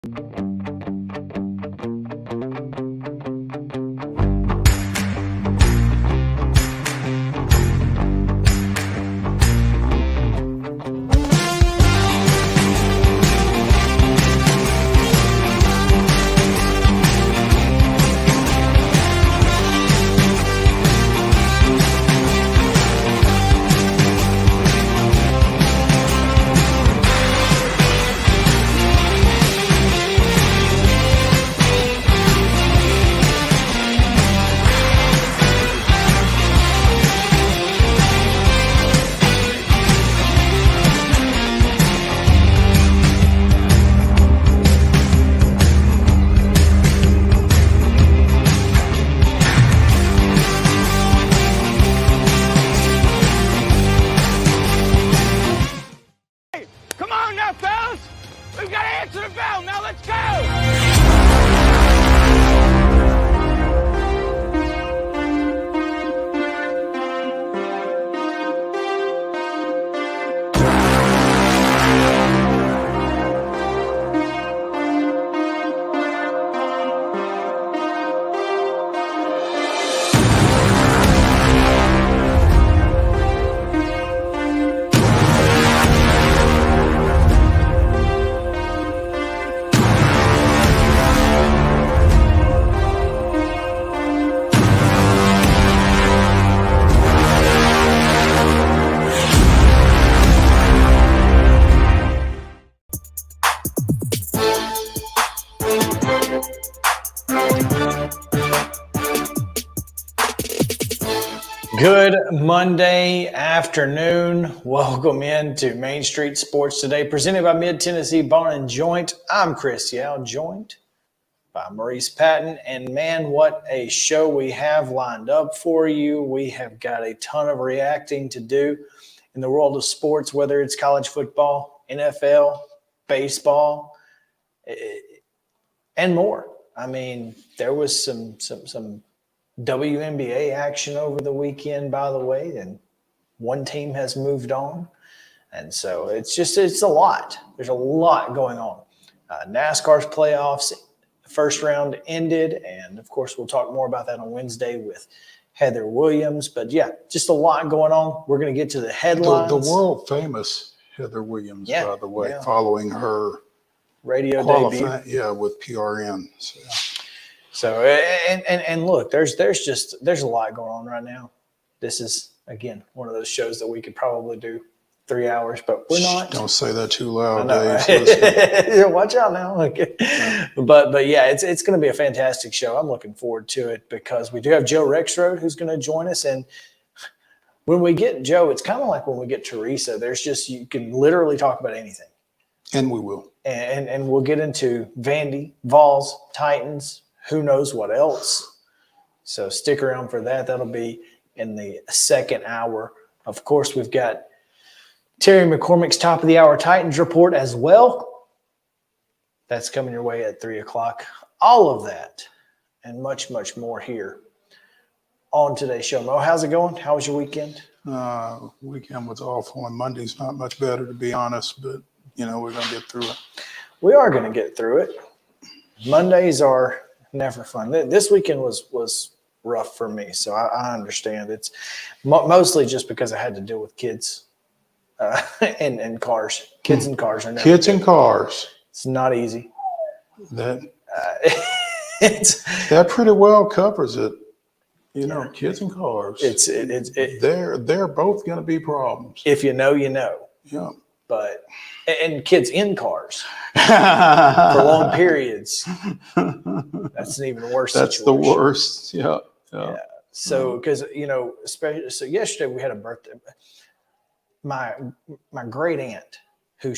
Come on now, fellas! We've got to answer the bell. Now let's go! Good Monday afternoon. Welcome into Main Street Sports Today, presented by Mid-Tennessee Bar and Joint. I'm Chris Yao, joined by Maurice Patton. And man, what a show we have lined up for you. We have got a ton of reacting to do in the world of sports, whether it's college football, NFL, baseball, and more. I mean, there was some WNBA action over the weekend, by the way, and one team has moved on. And so it's a lot. There's a lot going on. NASCAR's playoffs, first round ended. And of course, we'll talk more about that on Wednesday with Heather Williams. But yeah, just a lot going on. We're going to get to the headlines. The world famous Heather Williams, by the way, following her radio debut. Yeah, with PRN. So, and look, there's a lot going on right now. This is, again, one of those shows that we could probably do 3 hours, but we're not. Don't say that too loud, Dave. Watch out now. Okay. But yeah, it's going to be a fantastic show. I'm looking forward to it because we do have Joe REXRODE who's going to join us. And when we get Joe, it's kind of like when we get Teresa. You can literally talk about anything. And we will. And we'll get into Vandy, VOLS, Titans, who knows what else. So stick around for that. That'll be in the second hour. Of course, we've got Terry McCormick's top of the hour Titans report as well. That's coming your way at 3 o'clock. All of that and much, much more here on today's show. Mo, how's it going? How was your weekend? Weekend was awful, and Monday's not much better, to be honest, but, we're going to get through it. We are going to get through it. Mondays are never fun. This weekend was rough for me, so I understand. It's mostly just because I had to deal with kids and cars. Kids and cars are never kids good. And cars. It's not easy. That pretty well covers it. Kids and cars. They're both going to be problems. If you know, you know. Yeah. But and kids in cars for long periods. That's an even worse That's situation. The worst. Yeah. So, because especially yesterday we had a birthday. My great aunt, who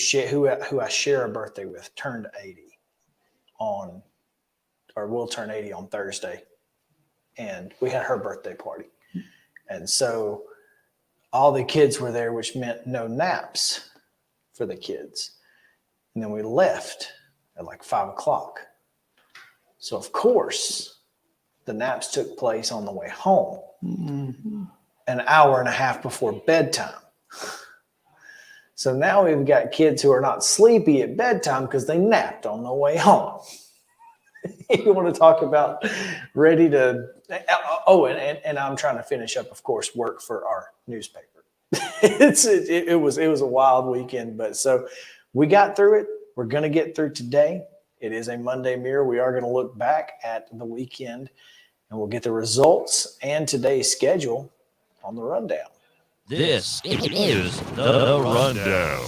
I share a birthday with, turned 80 will turn 80 on Thursday, and we had her birthday party, and so all the kids were there, which meant no naps for the kids. And then we left at like 5 o'clock. So, of course, the naps took place on the way home, an hour and a half before bedtime. So now we've got kids who are not sleepy at bedtime because they napped on the way home. You want to talk about ready to, and I'm trying to finish up, of course, work for our newspaper. It was a wild weekend, but so we got through it. We're going to get through today. It is a Monday mirror. We are going to look back at the weekend, and we'll get the results and today's schedule on the rundown. This is the Rundown.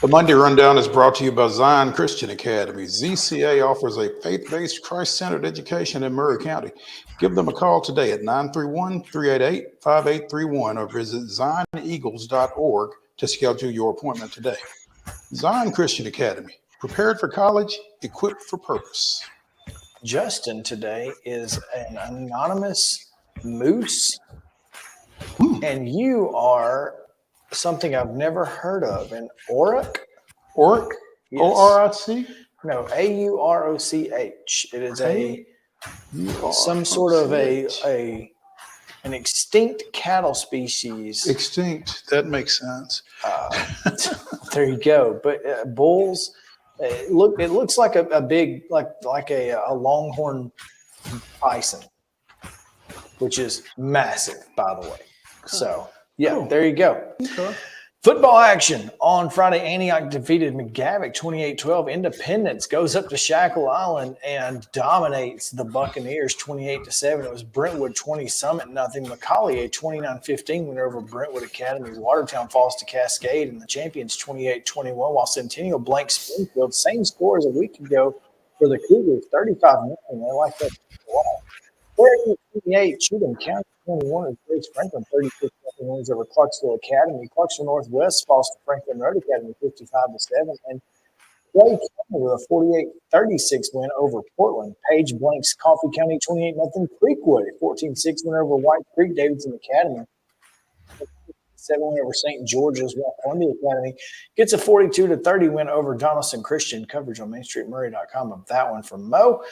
The Monday Rundown is brought to you by Zion Christian Academy. ZCA offers a faith-based, Christ-centered education in Murray County. Give them a call today at 931-388-5831 or visit zioneagles.org to schedule your appointment today. Zion Christian Academy, prepared for college, equipped for purpose. Justin today is an anonymous moose, and you are something I've never heard of, an Auric? Auric? Yes. O-R-I-C? No, A-U-R-O-C-H. It is some sort of an extinct cattle species. Extinct. That makes sense. There you go. But bulls, it looks like a big, like a longhorn bison, which is massive, by the way. So, yeah, There you go. Okay. Football action on Friday. Antioch defeated McGavock 28-12. Independence goes up to Shackle Island and dominates the Buccaneers 28-7. It was Brentwood 20, Summit nothing. McCallie a 29-15 win over Brentwood Academy. Watertown falls to Cascade and the champions 28-21. While Centennial blank Springfield, same score as a week ago for the Cougars, 35-0. I like that a lot. Prairie 28, Cheatham County 21, and Grace Franklin 36 wins over Clarksville Academy. Clarksville Northwest falls to Franklin Road Academy 55-7, and Clay County with a 48-36 win over Portland. Page blanks Coffee County 28-0. Creekwood 14-6 win over White Creek Davidson Academy. 7 win over St. George's, while Columbia Academy gets a 42-30 win over Donaldson Christian. Coverage on MainStreetMurray.com of that one from Mo.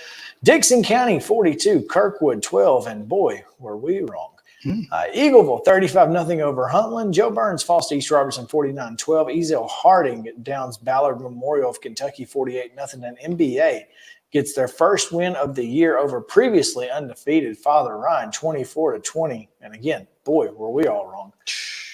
Dixon County 42, Kirkwood 12, and boy, were we wrong. Eagleville 35-0 over Huntland. Joe Burns falls to East Robertson 49-12. Ezel Harding downs Ballard Memorial of Kentucky 48-0. And NBA gets their first win of the year over previously undefeated Father Ryan 24-20. And again, boy, were we all wrong.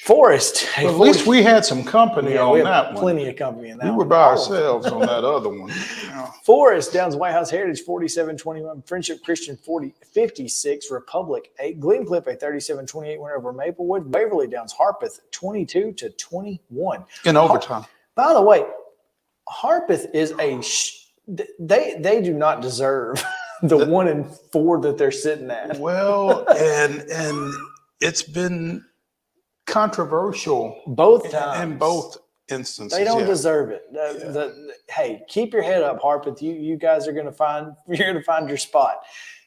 Forest. Well, at least we had some company on that one. Plenty of company in that one. We were by ourselves on that other one. Yeah. Forest downs White House Heritage 47-21. Friendship Christian 56. Republic 8. Glencliff a 37-28 win over Maplewood. Waverly downs Harpeth 22-21. In overtime. By the way, Harpeth is they do not deserve the 1-4 that they're sitting at. Well, and it's been controversial both times in both instances. They don't deserve it. Hey, keep your head up, Harpeth. You guys are going to find your spot.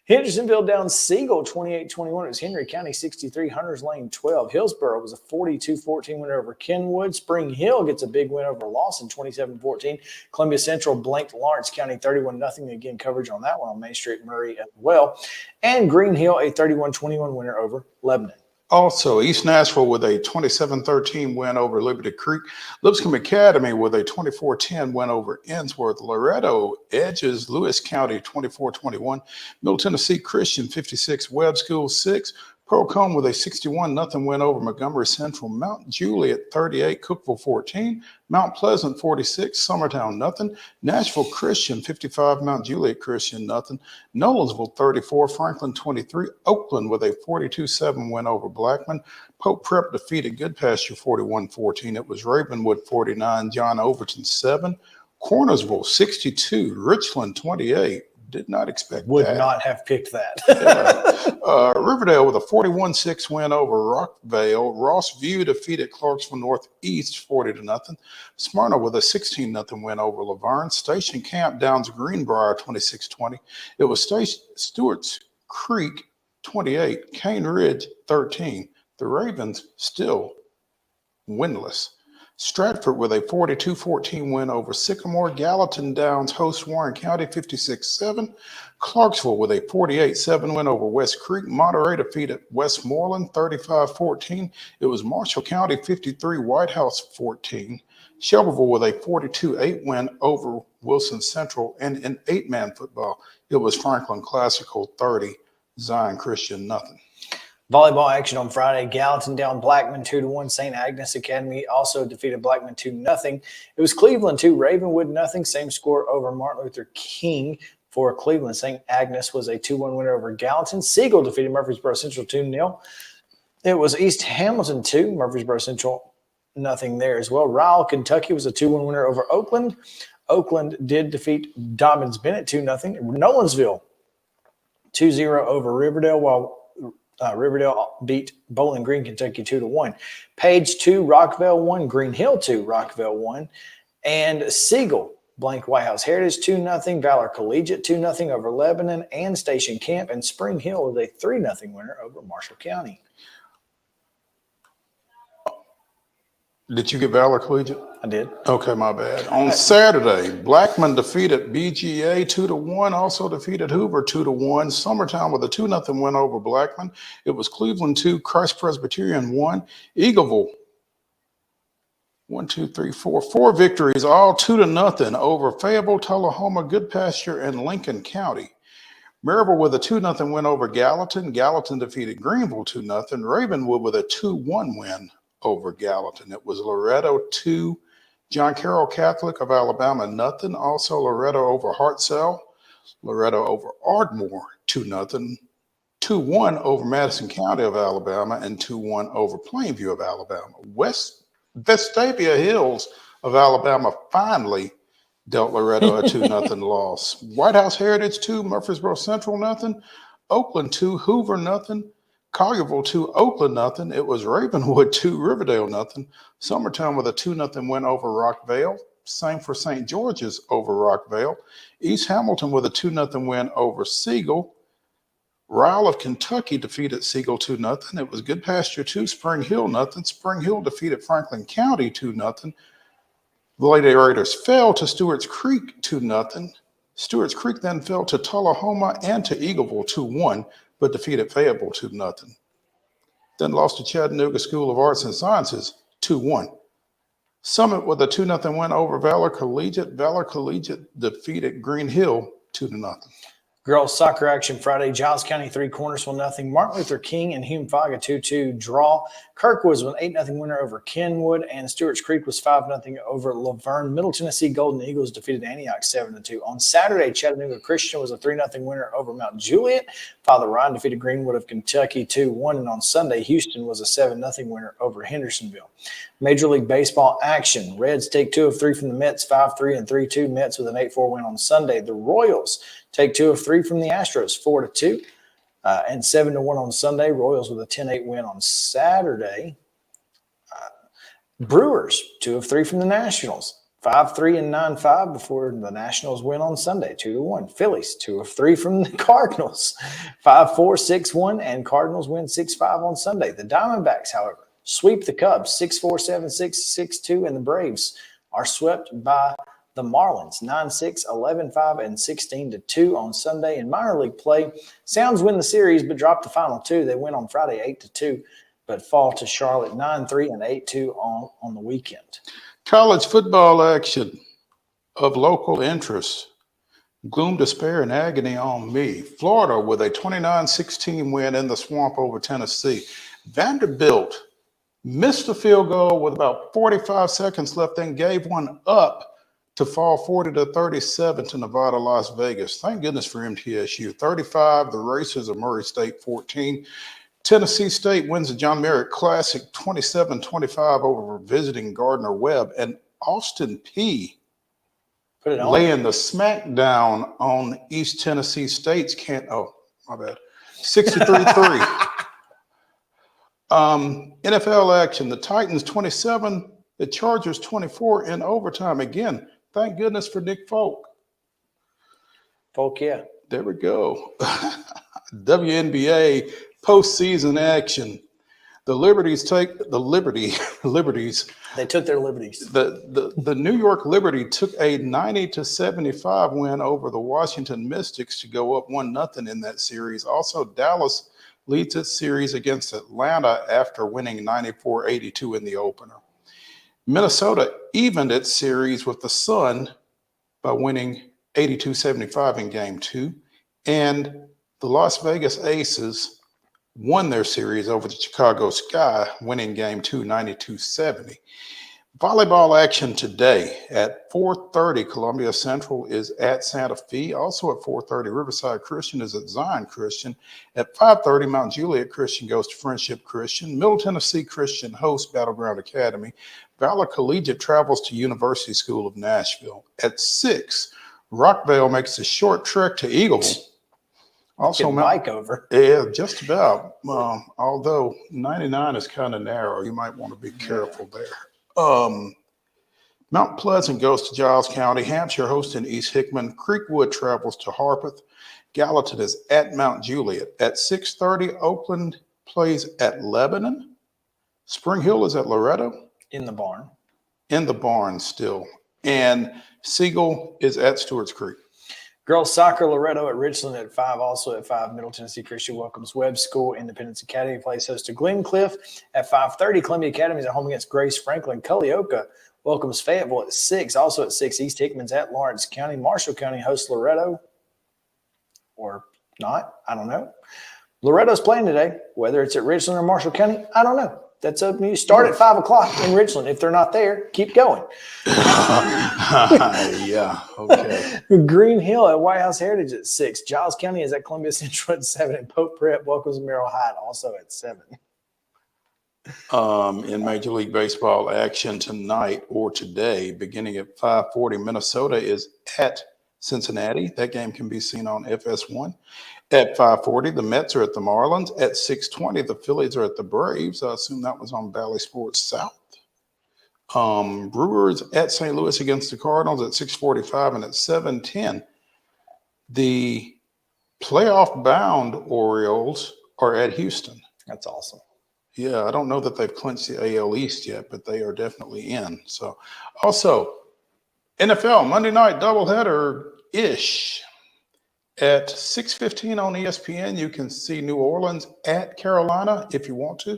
Hendersonville downs Siegel 28-21. It was Henry County 63, Hunters Lane 12. Hillsborough was a 42-14 win over Kenwood. Spring Hill gets a big win over Lawson 27-14. Columbia Central blanked Lawrence County 31-0. Again, coverage on that one on Main Street Murray as well. And Green Hill a 31-21 winner over Lebanon. Also, East Nashville with a 27-13 win over Liberty Creek. Lipscomb Academy with a 24-10 win over Ensworth. Loretto edges Lewis County 24-21. Middle Tennessee Christian 56, Webb School 6. Procombe with a 61-0 win over Montgomery Central. Mount Juliet 38, Cookeville 14. Mount Pleasant 46, Summertown 0. Nashville Christian 55, Mount Juliet Christian 0. Nolensville 34, Franklin 23. Oakland with a 42-7 win over Blackman. Pope Prep defeated Goodpasture 41-14. It was Ravenwood 49, John Overton 7. Cornersville 62, Richland 28. Did not expect Would that. not have picked that. Riverdale with a 41-6 win over Rockvale. Rossview defeated Clarksville Northeast 40-0. Smyrna with a 16-0 win over Laverne. Station Camp downs Greenbrier 26-20. It was Stewart's Creek 28, Cane Ridge 13. The Ravens still winless. Stratford with a 42-14 win over Sycamore. Gallatin Downs hosts Warren County 56-7. Clarksville with a 48-7 win over West Creek. Monterey defeated Westmoreland 35-14. It was Marshall County 53, White House 14. Shelbyville with a 42-8 win over Wilson Central. And in 8-man football, it was Franklin Classical 30, Zion Christian nothing. Volleyball action on Friday. Gallatin down Blackman 2-1. St. Agnes Academy also defeated Blackman 2-0. It was Cleveland 2, Ravenwood 0. Same score over Martin Luther King for Cleveland. St. Agnes was a 2-1 winner over Gallatin. Siegel defeated Murfreesboro Central 2-0. It was East Hamilton 2, Murfreesboro Central nothing there as well. Ryle, Kentucky was a 2-1 winner over Oakland. Oakland did defeat Dobbins Bennett 2-0. Nolensville 2-0 over Riverdale, while Riverdale beat Bowling Green, Kentucky 2-1. Page 2, Rockville 1, Green Hill 2, Rockville 1. And Siegel blanked White House Heritage 2-0. Valor Collegiate 2-0 over Lebanon and Station Camp. And Spring Hill was a 3-0 winner over Marshall County. Did you get Valor Collegiate? I did. Okay, my bad. On Saturday, Blackman defeated BGA 2-1, also defeated Hoover 2-1. Summertown with a 2-0 win over Blackman. It was Cleveland 2, Christ Presbyterian 1. Eagleville 4 victories, all 2-0 over Fayetteville, Tullahoma, Goodpasture, and Lincoln County. Maryville with a 2-0 win over Gallatin. Gallatin defeated Greenville 2-0. Ravenwood with a 2-1 win over Gallatin. It was Loretto 2, John Carroll Catholic of Alabama 0. Also Loretto over Hartselle. Loretto over Ardmore 2-0. 2-1 over Madison County of Alabama and 2-1 over Plainview of Alabama. Vestavia Hills of Alabama finally dealt Loretto a 2-0 loss. White House Heritage 2, Murfreesboro Central 0. Oakland 2, Hoover 0. Collierville 2, Oakland 0. It was Ravenwood 2, Riverdale 0. Summertown with a 2-0 win over Rockvale. Same for St. George's over Rockvale. East Hamilton with a 2-0 win over Siegel. Ryle of Kentucky defeated Siegel 2-0. It was Goodpasture 2, Spring Hill 0. Spring Hill defeated Franklin County 2-0. The Lady Raiders fell to Stewart's Creek 2-0. Stewart's Creek then fell to Tullahoma and to Eagleville 2-1. But defeated Fayetteville 2-0. Then lost to Chattanooga School of Arts and Sciences 2-1. Summit with a 2-0 win over Valor Collegiate. Valor Collegiate defeated Green Hill 2-0. Girls soccer action Friday. Giles County 3, Cornersville 0. Martin Luther King and Hume-Fogg 2-2 draw. Kirkwood was an 8-0 winner over Kenwood, and Stewart's Creek was 5-0 over Laverne. Middle Tennessee Golden Eagles defeated Antioch 7-2. On Saturday, Chattanooga Christian was a 3-0 winner over Mount Juliet. Father Ryan defeated Greenwood of Kentucky 2-1, and on Sunday, Houston was a 7-0 winner over Hendersonville. Major League Baseball action. Reds take 2 of 3 from the Mets, 5-3 and 3-2. Mets with an 8-4 win on Sunday. The Royals take 2 of 3 from the Astros, 4-2, and 7-1 on Sunday. Royals with a 10-8 win on Saturday. Brewers, 2 of 3 from the Nationals, 5-3 and 9-5 before the Nationals win on Sunday, 2-1. Phillies, 2 of 3 from the Cardinals, 5-4, 6-1, and Cardinals win 6-5 on Sunday. The Diamondbacks, however, sweep the Cubs, 6-4, 7-6, 6-2, and the Braves are swept by the Marlins, 9-6, 11-5, and 16-2 on Sunday. In minor league play, Sounds win the series but drop the final 2. They win on Friday 8-2, but fall to Charlotte 9-3 and 8-2 on the weekend. College football action of local interest. Gloom, despair, and agony on me. Florida with a 29-16 win in the swamp over Tennessee. Vanderbilt missed a field goal with about 45 seconds left, then gave one up to fall 40-37 to Nevada, Las Vegas. Thank goodness for MTSU. 35, the Racers of Murray State 14. Tennessee State wins the John Merritt Classic 27-25 over visiting Gardner-Webb. And Austin Peay laying the smackdown on East Tennessee State's 63-3. NFL action, the Titans 27, the Chargers 24 in overtime. Again, thank goodness for Nick Folk. Folk, yeah. There we go. WNBA postseason action. The Liberties take the Liberties. They took their liberties. The New York Liberty took a 90-75 win over the Washington Mystics to go up 1-0 in that series. Also, Dallas leads its series against Atlanta after winning 94-82 in the opener. Minnesota evened its series with the Sun by winning 82-75 in Game 2. And the Las Vegas Aces won their series over the Chicago Sky, winning Game 2, 92-70. Volleyball action today at 4:30. Columbia Central is at Santa Fe. Also at 4:30, Riverside Christian is at Zion Christian. At 5:30, Mount Juliet Christian goes to Friendship Christian. Middle Tennessee Christian hosts Battleground Academy. Valor Collegiate travels to University School of Nashville. At 6, Rockvale makes a short trek to Eagleville. Also, bike over. Yeah, just about. Although 99 is kind of narrow, you might want to be careful there. Mount Pleasant goes to Giles County. Hampshire hosting East Hickman. Creekwood travels to Harpeth. Gallatin is at Mount Juliet. At 6:30, Oakland plays at Lebanon. Spring Hill is at Loretto. In the barn. In the barn still. And Siegel is at Stewart's Creek. Girls soccer, Loretto at Richland at 5. Also at 5, Middle Tennessee Christian welcomes Webb School. Independence Academy plays host to Glencliff at 5:30. Columbia Academy is at home against Grace Franklin. Culleoka welcomes Fayetteville at 6. Also at 6, East Hickman's at Lawrence County. Marshall County hosts Loretto. Or not, I don't know. Loretto's playing today. Whether it's at Richland or Marshall County, I don't know. That's up to you. Start at 5 o'clock in Richland. If they're not there, keep going. Yeah, okay. Green Hill at White House Heritage at 6. Giles County is at Columbia Central at 7. And Pope Prep welcomes Merrill Hyde also at 7. In Major League Baseball action tonight or today, beginning at 5:40, Minnesota is at Cincinnati. That game can be seen on FS1. At 5:40, the Mets are at the Marlins. At 6:20, the Phillies are at the Braves. I assume that was on Valley Sports South. Brewers at St. Louis against the Cardinals at 6:45, and at 7:10, the playoff-bound Orioles are at Houston. That's awesome. Yeah, I don't know that they've clinched the AL East yet, but they are definitely in. So, also, NFL Monday night doubleheader-ish. At 6:15 on ESPN, you can see New Orleans at Carolina if you want to.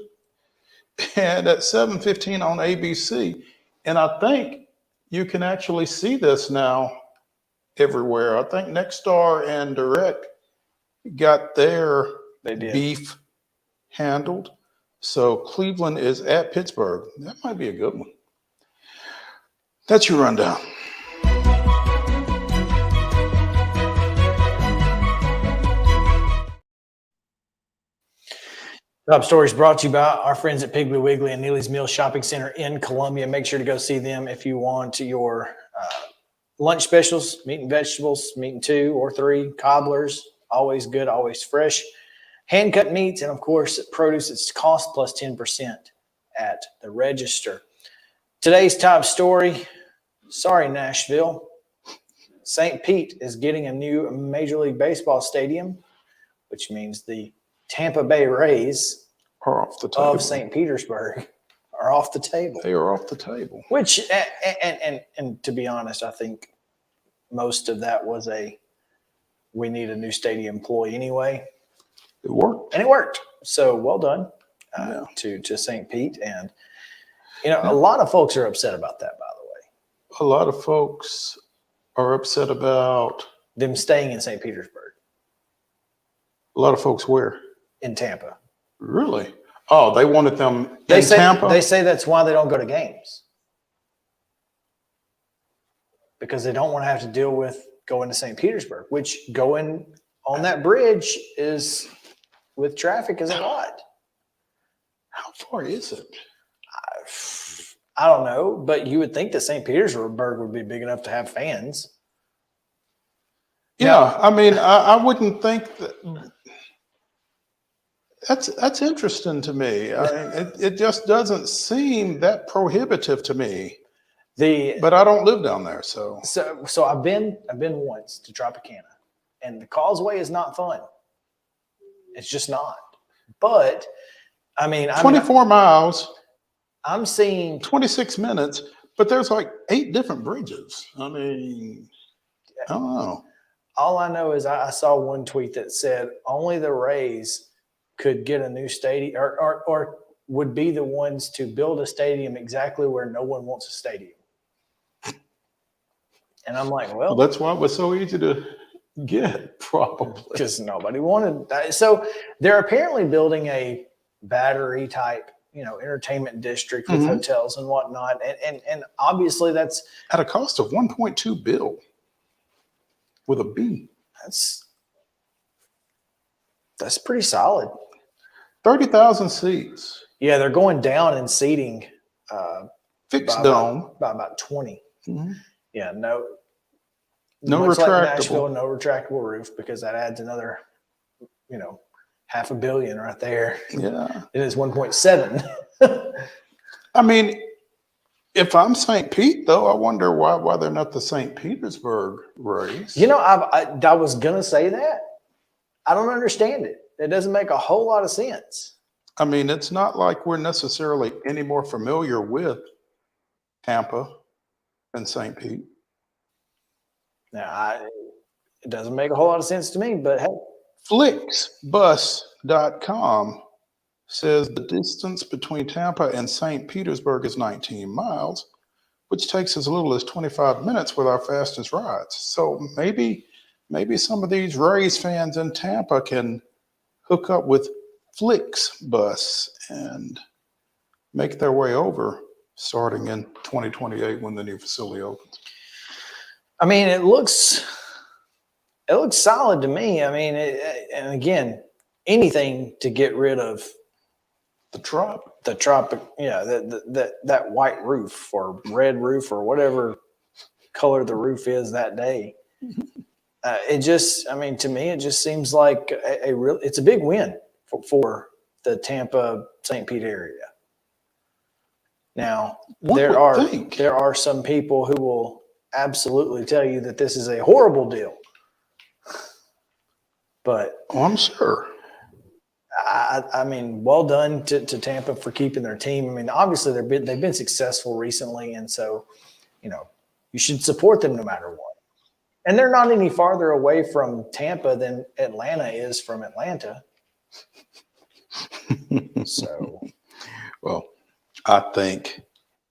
And at 7:15 on ABC. And I think you can actually see this now everywhere. I think Nexstar and Direct got their beef handled. So Cleveland is at Pittsburgh. That might be a good one. That's your rundown. Top stories brought to you by our friends at Piggly Wiggly and Neely's Mill Shopping Center in Columbia. Make sure to go see them if you want your lunch specials, meat and vegetables, meat and 2 or 3, cobblers, always good, always fresh, hand-cut meats, and, of course, produce that's cost plus 10% at the register. Today's top story, sorry, Nashville, St. Pete is getting a new Major League Baseball stadium, which means the Tampa Bay Rays are off the table. Of St. Petersburg are off the table. They are off the table. Which, and to be honest, I think most of that was we need a new stadium employee anyway. It worked. And it worked. So well done to St. Pete. And, a lot of folks are upset about that, by the way. A lot of folks are upset about them staying in St. Petersburg. A lot of folks where? In Tampa. Really? Oh, they wanted them in Tampa? They say that's why they don't go to games. Because they don't want to have to deal with going to St. Petersburg, which going on that bridge is, with traffic, is a lot. How far is it? I don't know, but you would think that St. Petersburg would be big enough to have fans. Yeah, I mean, I wouldn't think that. That's interesting to me. I mean, it just doesn't seem that prohibitive to me. But I don't live down there, so I've been once to Tropicana, and the causeway is not fun. It's just not. But I mean, 24 miles, I'm seeing 26 minutes, but there's like 8 different bridges. I mean, I don't know. all I know is I saw one tweet that said only the Rays could get a new stadium or would be the ones to build a stadium exactly where no one wants a stadium. And I'm like, Well, that's why it was so easy to get, probably. because nobody wanted that. So they're apparently building a battery type, entertainment district with hotels and whatnot. And obviously that's At a cost of 1.2 bill with a B. That's pretty solid. 30,000 seats. Yeah, they're going down in seating Fixed dome. by about 20. Yeah, No much like retractable. Nashville, no retractable roof, because that adds another, $500 million right there. Yeah. It is 1.7. I mean, if I'm St. Pete, though, I wonder why they're not the St. Petersburg Rays. I was gonna say that. I don't understand it. It doesn't make a whole lot of sense. I mean, it's not like we're necessarily any more familiar with Tampa than St. Pete. Now, it doesn't make a whole lot of sense to me, but hey. Flixbus.com says the distance between Tampa and St. Petersburg is 19 miles, which takes as little as 25 minutes with our fastest rides. So maybe some of these Rays fans in Tampa can hook up with Flixbus and make their way over starting in 2028 when the new facility opens. I mean, it looks solid to me. I mean, and again, anything to get rid of the tropic, that white roof or red roof or whatever color the roof is that day. To me, it just seems like it's a big win for the Tampa St. Pete area. Now, there are some people who will absolutely tell you that this is a horrible deal. But I'm sure. I mean, well done to Tampa for keeping their team. I mean, obviously they've been successful recently, and so you should support them no matter what. And they're not any farther away from Tampa than Atlanta is from Atlanta. So, well, I think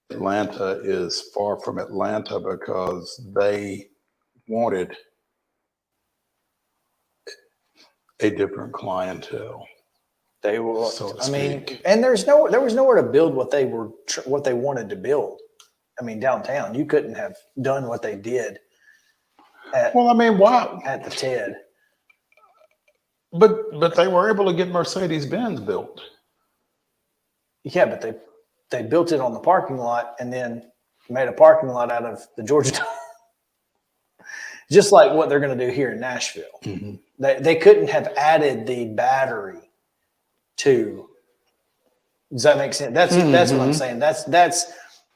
Atlanta is far from Atlanta because they wanted a different clientele. They will. So to I mean, speak. and there was nowhere to build what they wanted to build. I mean, downtown, you couldn't have done what they did. Why? At the TED. But they were able to get Mercedes-Benz built. Yeah, but they built it on the parking lot and then made a parking lot out of the Georgia Dome. Just like what they're going to do here in Nashville. Mm-hmm. They couldn't have added the battery to. Does that make sense? That's what I'm saying. That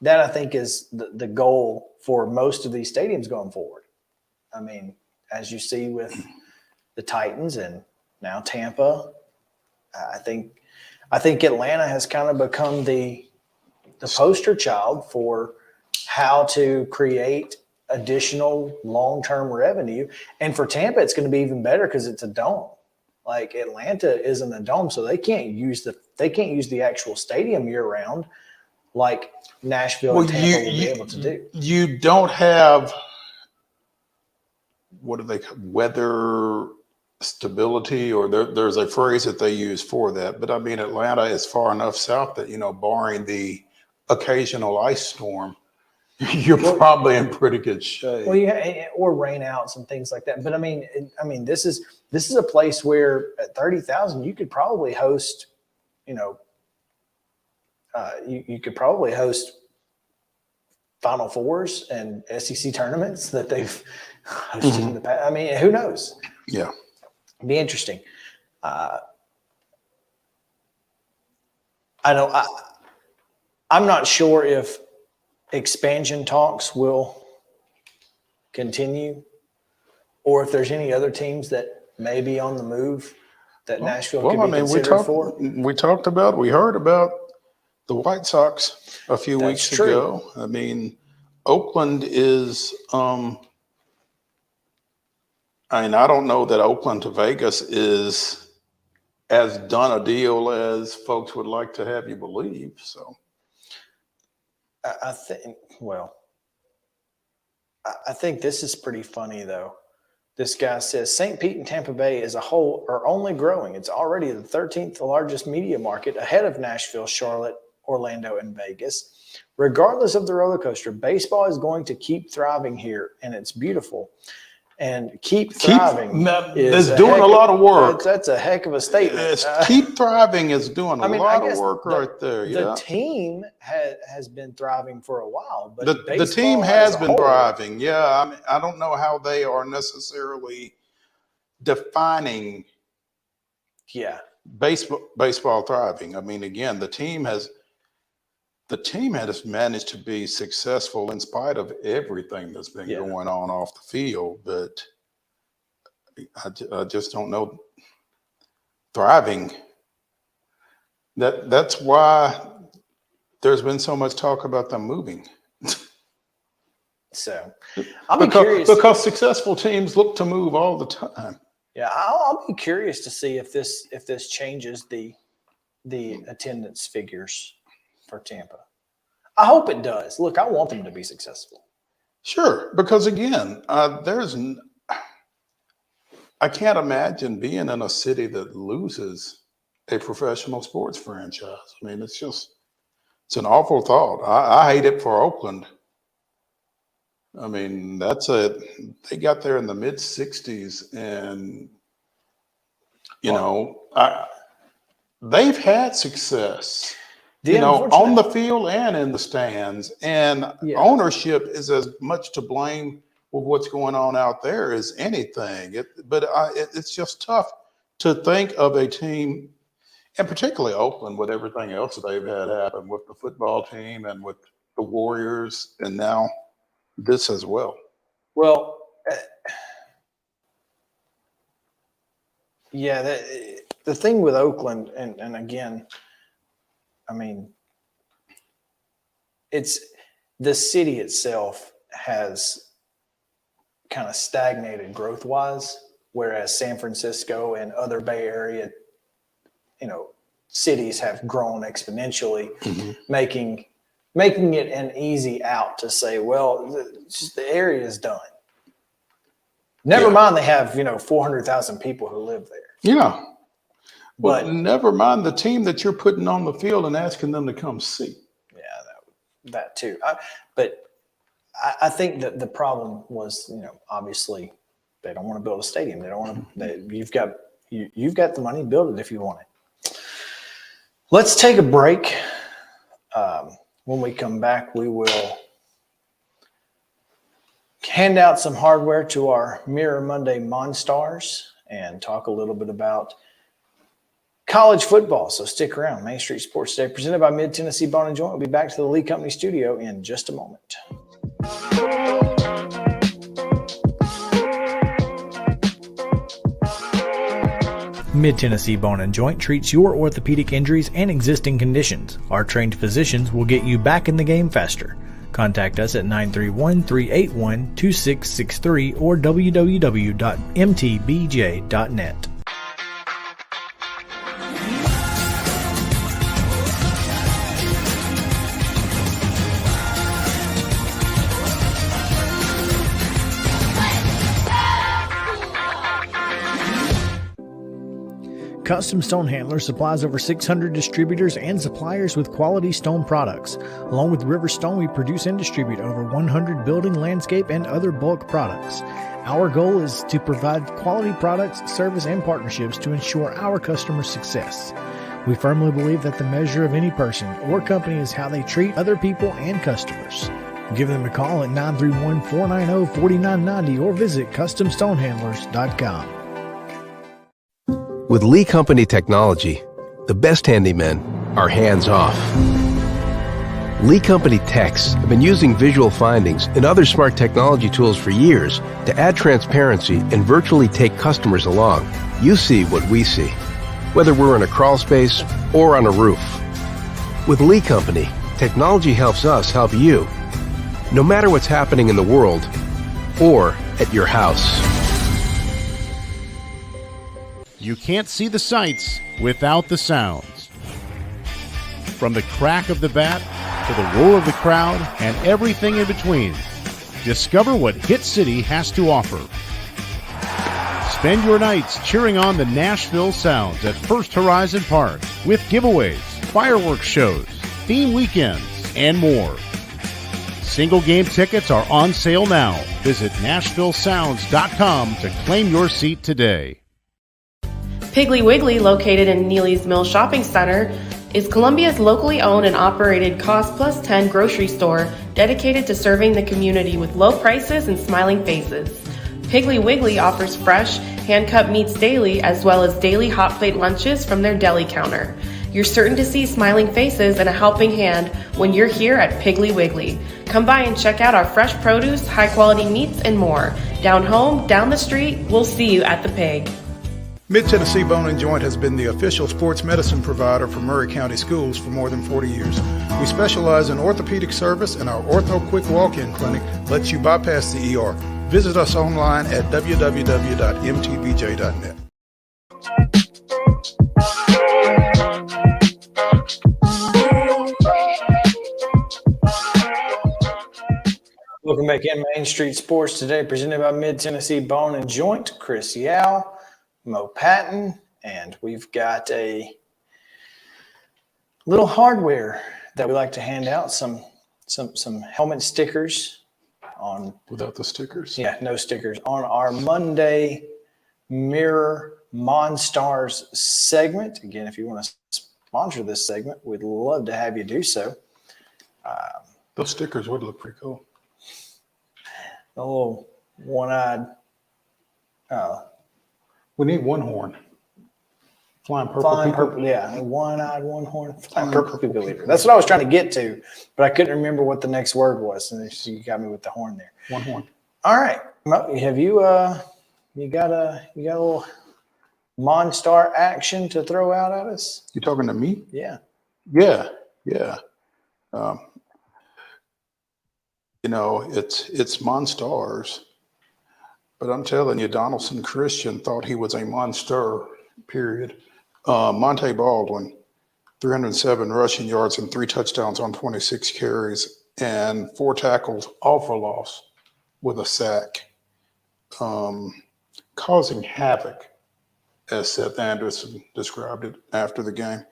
I think is the goal for most of these stadiums going forward. I mean, as you see with the Titans and now Tampa, I think Atlanta has kind of become the poster child for how to create additional long-term revenue. And for Tampa, it's going to be even better because it's a dome. Like Atlanta isn't a dome, so they can't use the actual stadium year round like Nashville and Tampa will be able to do. You don't have weather stability, or there's a phrase that they use for that. But I mean, Atlanta is far enough south that, barring the occasional ice storm, you're probably in pretty good shape. Well, yeah, or rainouts and things like that. But I mean, this is a place where at 30,000 you could probably host, you could probably host Final Fours and SEC tournaments that they've hosted in the past. I mean, who knows? Yeah, it'd be interesting. I'm not sure if expansion talks will continue or if there's any other teams that may be on the move. that Nashville Well, could be considered for? We heard about the White Sox a few That's weeks true. ago. I mean, Oakland is, I don't know that Oakland to Vegas is as done a deal as folks would like to have you believe. So I think this is pretty funny, though. This guy says St. Pete and Tampa Bay as a whole are only growing. It's already the 13th largest media market ahead of Nashville, Charlotte, Orlando, and Vegas. Regardless of the roller coaster, baseball is going to keep thriving here, and it's beautiful. And keep thriving is doing a lot of work. That's a heck of a statement. Keep thriving is doing a lot of work right there. The team has been thriving for a while, but the team has been thriving. Yeah, I don't know how they are necessarily defining baseball thriving. I mean, again, the team has managed to be successful in spite of everything that's been going on off the field, but I just don't know. Thriving. That's why there's been so much talk about them moving. So I'll be curious, because successful teams look to move all the time. Yeah, I'll be curious to see if this changes the attendance figures for Tampa. I hope it does. Look, I want them to be successful. Sure, because again, I can't imagine being in a city that loses a professional sports franchise. I mean, it's an awful thought. I hate it for Oakland. I mean, they got there in the mid 60s, and they've had success. On the field and in the stands, and ownership is as much to blame with what's going on out there as anything. It's just tough to think of a team, and particularly Oakland, with everything else that they've had happen with the football team and with the Warriors, and now this as well. Well, the thing with Oakland, and again, I mean, it's the city itself has kind of stagnated growth-wise, whereas San Francisco and other Bay Area, cities have grown exponentially, making it an easy out to say, well, the area is done. Never mind, they have 400,000 people who live there. Yeah. But never mind the team that you're putting on the field and asking them to come see. Yeah, that too. But I think that the problem was, obviously they don't want to build a stadium. They don't want to. You've got the money. Build it if you want it. Let's take a break. When we come back, we will hand out some hardware to our Mirror Monday Monstars and talk a little bit about college football. So stick around. Main Street Sports Today, presented by Mid-Tennessee Bone & Joint. We'll be back to the Lee Company studio in just a moment. Mid-Tennessee Bone & Joint treats your orthopedic injuries and existing conditions. Our trained physicians will get you back in the game faster. Contact us at 931-381-2663 or www.mtbj.net. Custom Stone Handlers supplies over 600 distributors and suppliers with quality stone products. Along with River Stone, we produce and distribute over 100 building, landscape, and other bulk products. Our goal is to provide quality products, service, and partnerships to ensure our customers' success. We firmly believe that the measure of any person or company is how they treat other people and customers. Give them a call at 931-490-4990 or visit CustomStonehandlers.com. With Lee Company technology, the best handymen are hands-off. Lee Company techs have been using visual findings and other smart technology tools for years to add transparency and virtually take customers along. You see what we see. whether we're in a crawl space or on a roof. With Lee Company, technology helps us help you, no matter what's happening in the world or at your house. You can't see the sights without the sounds. From the crack of the bat to the roar of the crowd and everything in between, discover what Hit City has to offer. Spend your nights cheering on the Nashville Sounds at First Horizon Park with giveaways, fireworks shows, theme weekends, and more. Single game tickets are on sale now. Visit NashvilleSounds.com to claim your seat today. Piggly Wiggly, located in Neely's Mill Shopping Center, is Columbia's locally owned and operated Cost Plus 10 grocery store dedicated to serving the community with low prices and smiling faces. Piggly Wiggly offers fresh, hand-cut meats daily, as well as daily hot plate lunches from their deli counter. You're certain to see smiling faces and a helping hand when you're here at Piggly Wiggly. Come by and check out our fresh produce, high-quality meats, and more. Down home, down the street, we'll see you at the Pig. Mid-Tennessee Bone and Joint has been the official sports medicine provider for Murray County Schools for more than 40 years. We specialize in orthopedic service, and our Ortho Quick Walk-In Clinic lets you bypass the ER. Visit us online at www.mtbj.net. Welcome back in Main Street Sports today, presented by Mid-Tennessee Bone and Joint. Chris Yao, Mo Patton, and we've got a little hardware that we like to hand out, some helmet stickers on. Without the stickers? Yeah, no stickers. On our Monday Mirror Monstars segment. Again, if you want to sponsor this segment, we'd love to have you do so. Those stickers would look pretty cool. A little one-eyed. We need one horn. Flying purple. Flying purple, yeah. One-eyed, one horn. Flying purple people eater. That's what I was trying to get to, but I couldn't remember what the next word was, and so you got me with the horn there. One horn. All right. Mo, have you got a little Monstar action to throw out at us? You talking to me? Yeah. Yeah. It's Monstars, but I'm telling you, Donaldson Christian thought he was a monster, period. Monte Baldwin, 307 rushing yards and 3 touchdowns on 26 carries and 4 tackles, all for loss with a sack, causing havoc, as Seth Anderson described it after the game,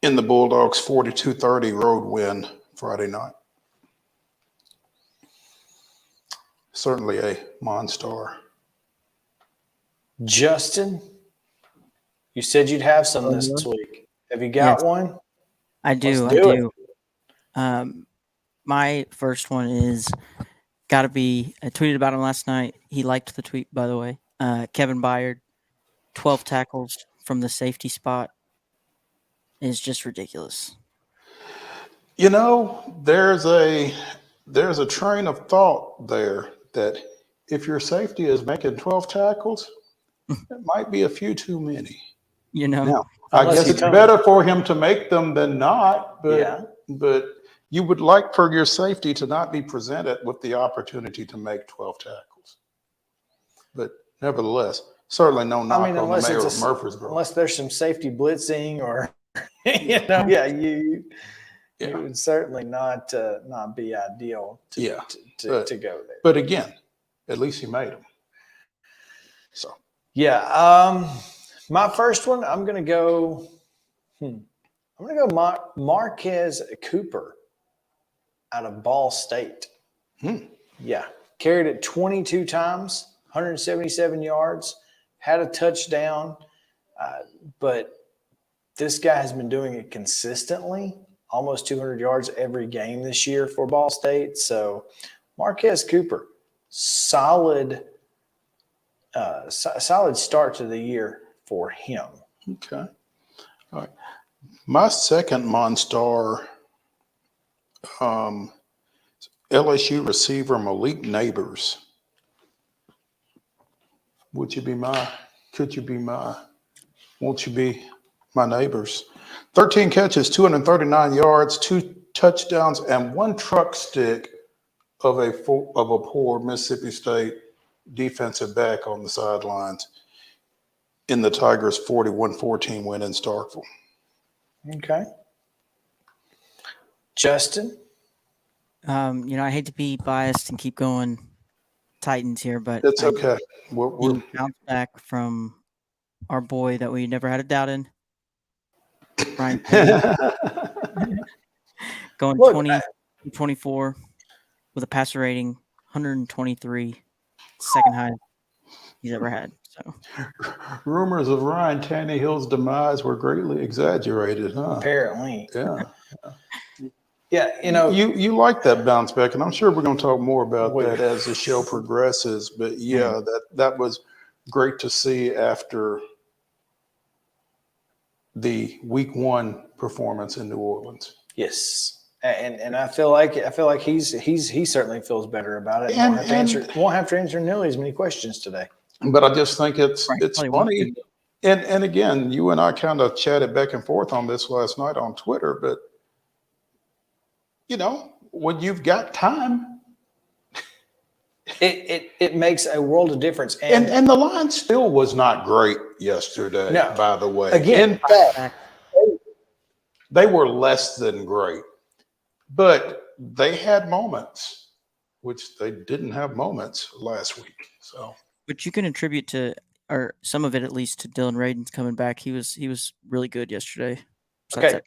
in the Bulldogs' 42-30 road win Friday night. Certainly a Monstar. Justin, you said you'd have some this week. Have you got one? I do. Let's do it. My first one is got to be, I tweeted about him last night. He liked the tweet, by the way. Kevin Byard, 12 tackles from the safety spot is just ridiculous. You know, there's a train of thought there that if your safety is making 12 tackles, it might be a few too many. You know, now, I guess it's better for him to make them than not, but you would like for your safety to not be presented with the opportunity to make 12 tackles. But nevertheless, certainly no knock on the mayor of Murfreesboro. Unless there's some safety blitzing or, it would certainly not be ideal to go there. But again, at least he made them. So my first one, I'm gonna go Marquez Cooper out of Ball State. Yeah, carried it 22 times, 177 yards, had a touchdown, but this guy has been doing it consistently. Almost 200 yards every game this year for Ball State. So Marquez Cooper, solid start to the year for him. Okay. All right. My second Monstar, LSU receiver Malik Neighbors. Could you be my Won't you be my neighbors? 13 catches, 239 yards, 2 touchdowns, and 1 truck stick of a poor Mississippi State defensive back on the sidelines in the Tigers' 41-14 win in Starkville. Okay. Justin? I hate to be biased and keep going Titans here, but It's okay. The bounce back from our boy that we never had a doubt in, Ryan going 20-24 with a passer rating 123, second highest he's ever had. So rumors of Ryan Tannehill's demise were greatly exaggerated, huh? Apparently. Yeah. Yeah, you like that bounce back, and I'm sure we're going to talk more about that as the show progresses. But yeah, that was great to see after the Week 1 performance in New Orleans. Yes, and I feel like he certainly feels better about it. Won't have to answer nearly as many questions today. But I just think it's funny, and again, you and I kind of chatted back and forth on this last night on Twitter, but. When you've got time, it makes a world of difference. And the line still was not great yesterday, by the way. Again, in fact, they were less than great. But they had moments, which they didn't have moments last week. So, but you can attribute to, or some of it at least, to Dylan Radins coming back. He was really good yesterday. Okay.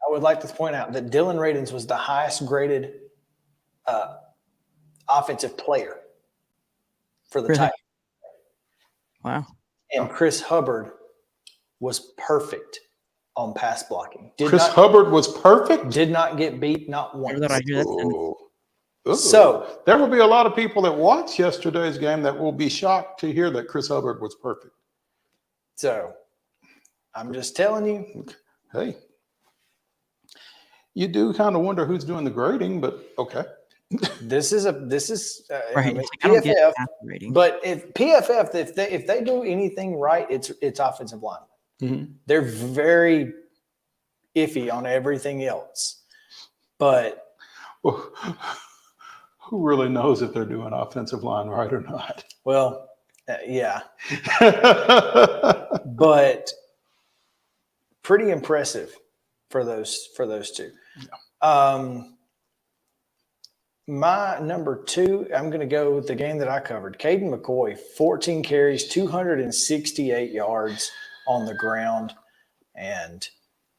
I would like to point out that Dylan Radins was the highest graded offensive player for the Titans. Wow. And Chris Hubbard was perfect on pass blocking. Hubbard was perfect? Did not get beat, not once. I hear that. So there will be a lot of people that watched yesterday's game that will be shocked to hear that Chris Hubbard was perfect. So I'm just telling you. Hey. You do kind of wonder who's doing the grading, but okay. This is right. I don't get rating. But if PFF, if they do anything right, it's offensive line. Mm-hmm. They're very iffy on everything else. But who really knows if they're doing offensive line right or not? Well, yeah. But pretty impressive for those two. Yeah. My number 2, I'm going to go with the game that I covered. Caden McCoy, 14 carries, 268 yards on the ground, and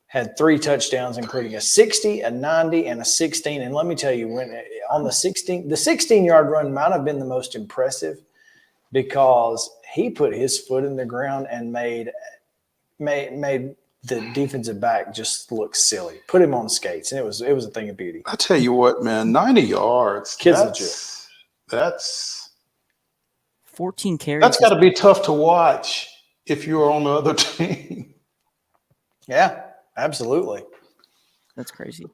had 3 touchdowns, including a 60, a 90, and a 16. And let me tell you, when on the 16-yard run might have been the most impressive because he put his foot in the ground and made the defensive back just looked silly. Put him on skates, and it was a thing of beauty. I tell you what, man, 90 yards. Kid's legit. That's 14 carries. That's got to be tough to watch if you're on the other team. Yeah, absolutely. That's crazy.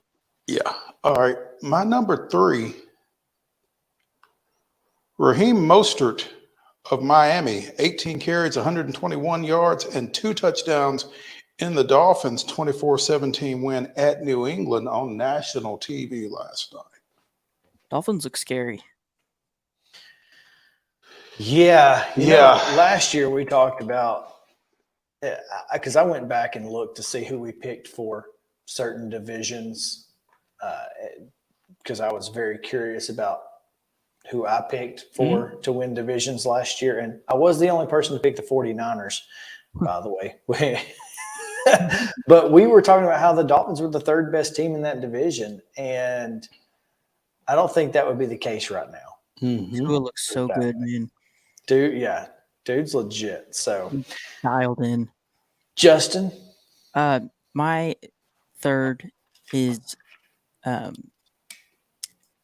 Yeah. All right. My number 3, Raheem Mostert of Miami, 18 carries, 121 yards, and 2 touchdowns in the Dolphins' 24-17 win at New England on national TV last night. Dolphins look scary. Yeah. Last year we talked about, because I went back and looked to see who we picked for certain divisions, because I was very curious about who I picked for to win divisions last year. And I was the only person to pick the 49ers, by the way. But we were talking about how the Dolphins were the 3rd best team in that division, and I don't think that would be the case right now. Mm-hmm. Tua looks so good, man. Dude's legit. So dialed in. Justin, my 3rd is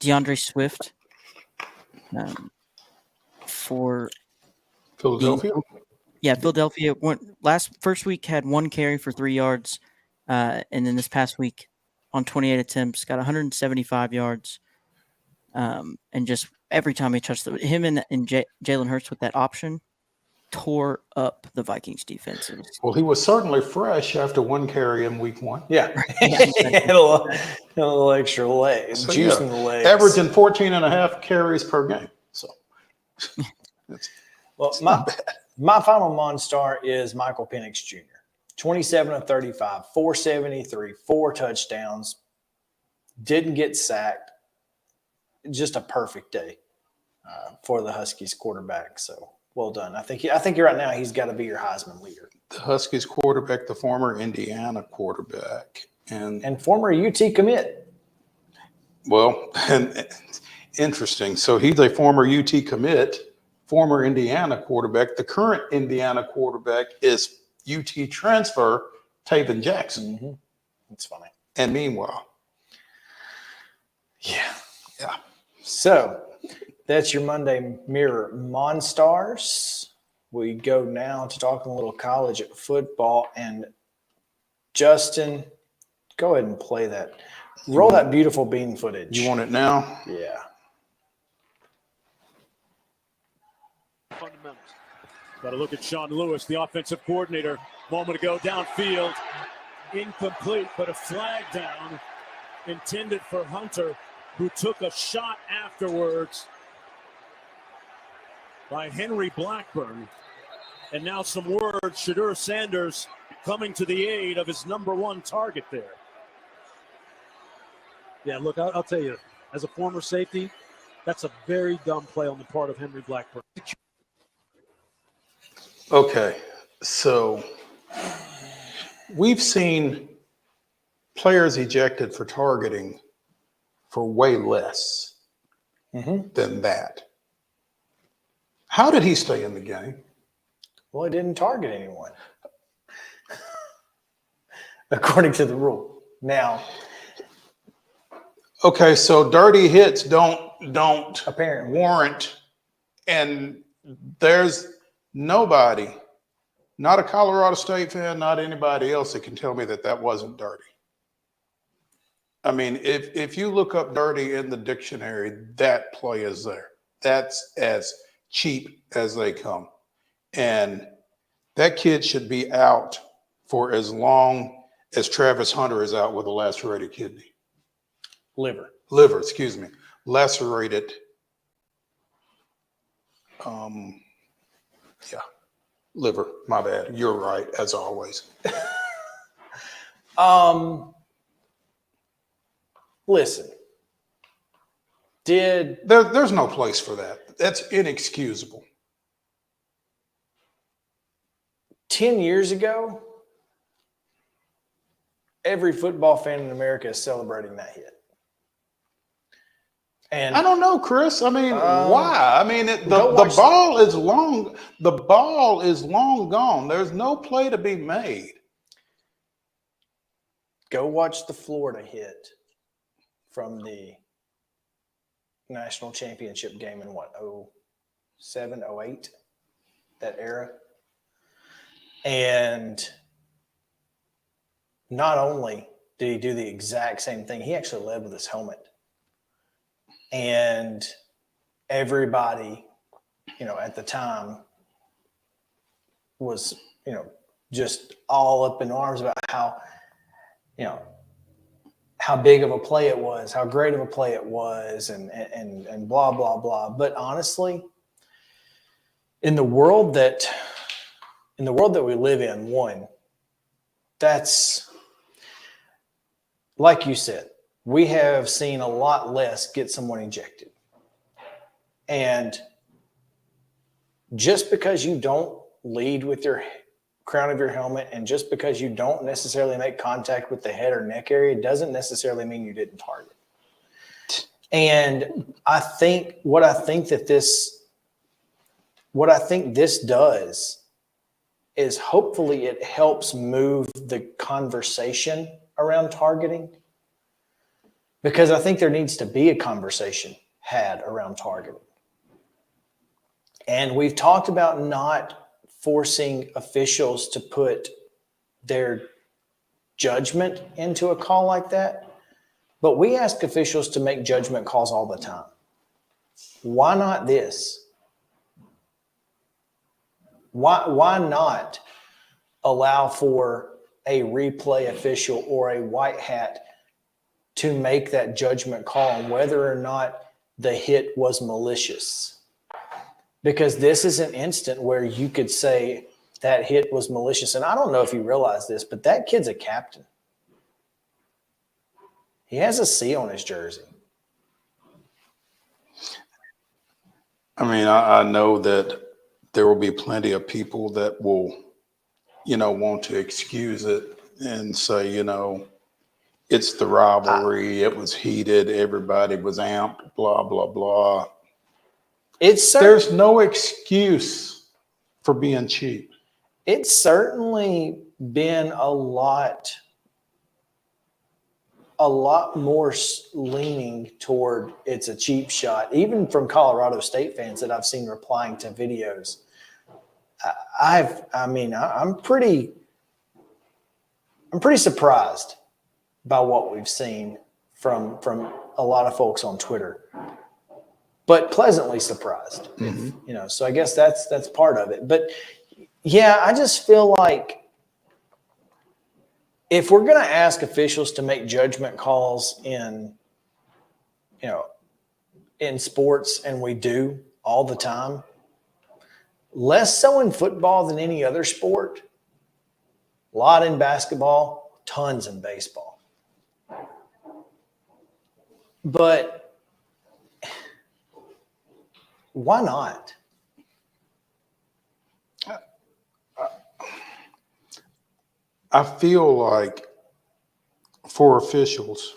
DeAndre Swift for Philadelphia. Philadelphia first week had 1 carry for 3 yards, and then this past week on 28 attempts got 175 yards, and just every time he touched him and Jalen Hurts with that option, tore up the Vikings defenses. Well, he was certainly fresh after one carry in week 1. Yeah. a little extra legs, So, juice yeah, in the legs. averaging 14.5 carries per game. So, Well, my final Monstar is Michael Penix Jr. 27 of 35, 473, 4 touchdowns, didn't get sacked. Just a perfect day for the Huskies quarterback. So well done. I think right now he's got to be your Heisman leader. The Huskies quarterback, the former Indiana quarterback, and former UT commit. Well, and interesting. So he's a former UT commit, former Indiana quarterback. The current Indiana quarterback is UT transfer Taven Jackson. Mm-hmm. That's funny. And meanwhile, yeah. So that's your Monday Mirror Monstars. We go now to talking a little college football. And Justin, go ahead and play that. Roll that beautiful bean footage. You want it now? Yeah. Fundamentals. Got to look at Sean Lewis, the offensive coordinator. Moment ago, downfield, incomplete, but a flag down intended for Hunter, who took a shot afterwards by Henry Blackburn. And now some word, Shadur Sanders coming to the aid of his number one target there. Yeah, look, I'll tell you, as a former safety, that's a very dumb play on the part of Henry Blackburn. Okay, so we've seen players ejected for targeting for way less than that. How did he stay in the game? Well, he didn't target anyone, according to the rule. Now, okay, so dirty hits don't apparently warrant, and there's nobody, not a Colorado State fan, not anybody else that can tell me that that wasn't dirty. I mean, if you look up dirty in the dictionary, that play is there. That's as cheap as they come. And that kid should be out for as long as Travis Hunter is out with a lacerated kidney. Liver, excuse me. Lacerated. Yeah. Liver, my bad. You're right, as always. Listen. There's no place for that. That's inexcusable. 10 years ago, every football fan in America is celebrating that hit. And I don't know, Chris. I mean, why? I mean, the ball is long. The ball is long gone. There's no play to be made. Go watch the Florida hit from the national championship game in what, 07, 08, that era. And not only did he do the exact same thing, he actually led with his helmet. And everybody, at the time was, just all up in arms about how big of a play it was, how great of a play it was, and blah, blah, blah. But honestly, in the world that we live in, that's, like you said, we have seen a lot less get someone ejected. And just because you don't lead with your crown of your helmet, and just because you don't necessarily make contact with the head or neck area, doesn't necessarily mean you didn't target. And what I think this does is hopefully it helps move the conversation around targeting, because I think there needs to be a conversation had around targeting. And we've talked about not forcing officials to put their judgment into a call like that, but we ask officials to make judgment calls all the time. Why not this? Why not allow for a replay official or a white hat to make that judgment call on whether or not the hit was malicious? Because this is an instant where you could say that hit was malicious. And I don't know if you realize this, but that kid's a captain. He has a C on his jersey. I mean, I know that there will be plenty of people that will, want to excuse it and say, it's the rivalry. It was heated. Everybody was amped, blah, blah, blah. There's no excuse for being cheap. It's certainly been a lot more leaning toward it's a cheap shot, even from Colorado State fans that I've seen replying to videos. I'm pretty surprised by what we've seen from a lot of folks on Twitter, but pleasantly surprised. Mm-hmm. So I guess that's part of it. But yeah, I just feel like if we're going to ask officials to make judgment calls in sports, and we do all the time, less so in football than any other sport, a lot in basketball, tons in baseball. But why not? I feel like for officials,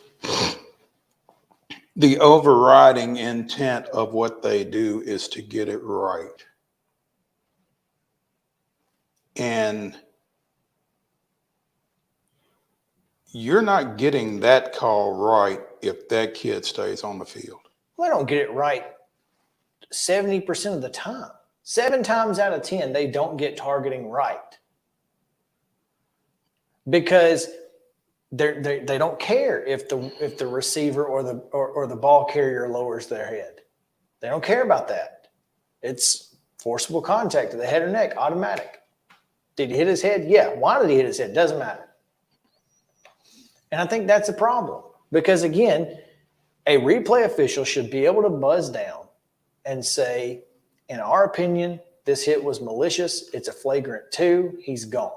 the overriding intent of what they do is to get it right. And you're not getting that call right if that kid stays on the field. Well, they don't get it right 70% of the time. 7 times out of 10, they don't get targeting right. Because they don't care if the receiver or the ball carrier lowers their head. They don't care about that. It's forcible contact to the head or neck, automatic. Did he hit his head? Yeah. Why did he hit his head? Doesn't matter. And I think that's a problem because, again, a replay official should be able to buzz down and say, in our opinion, this hit was malicious. It's a flagrant 2. He's gone.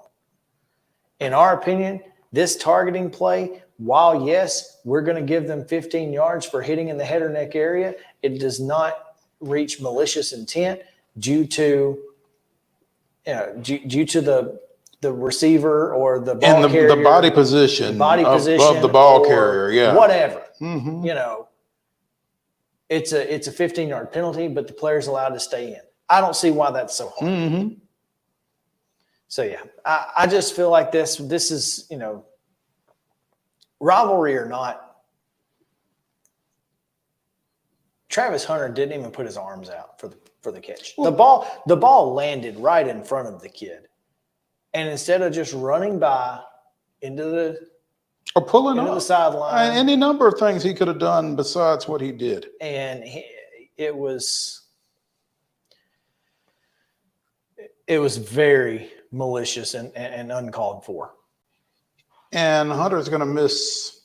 In our opinion, this targeting play, while yes, we're going to give them 15 yards for hitting in the head or neck area, it does not reach malicious intent due to the receiver or the ball carrier, the body position, of the ball carrier, yeah, whatever. Mm-hmm. It's a 15-yard penalty, but the player's allowed to stay in. I don't see why that's so hard. Mm-hmm. So yeah, I just feel like this is, rivalry or not, Travis Hunter didn't even put his arms out for the catch. The ball landed right in front of the kid. And instead of just running by into the the sideline, any number of things he could have done besides what he did. And it was very malicious and uncalled for. And Hunter's going to miss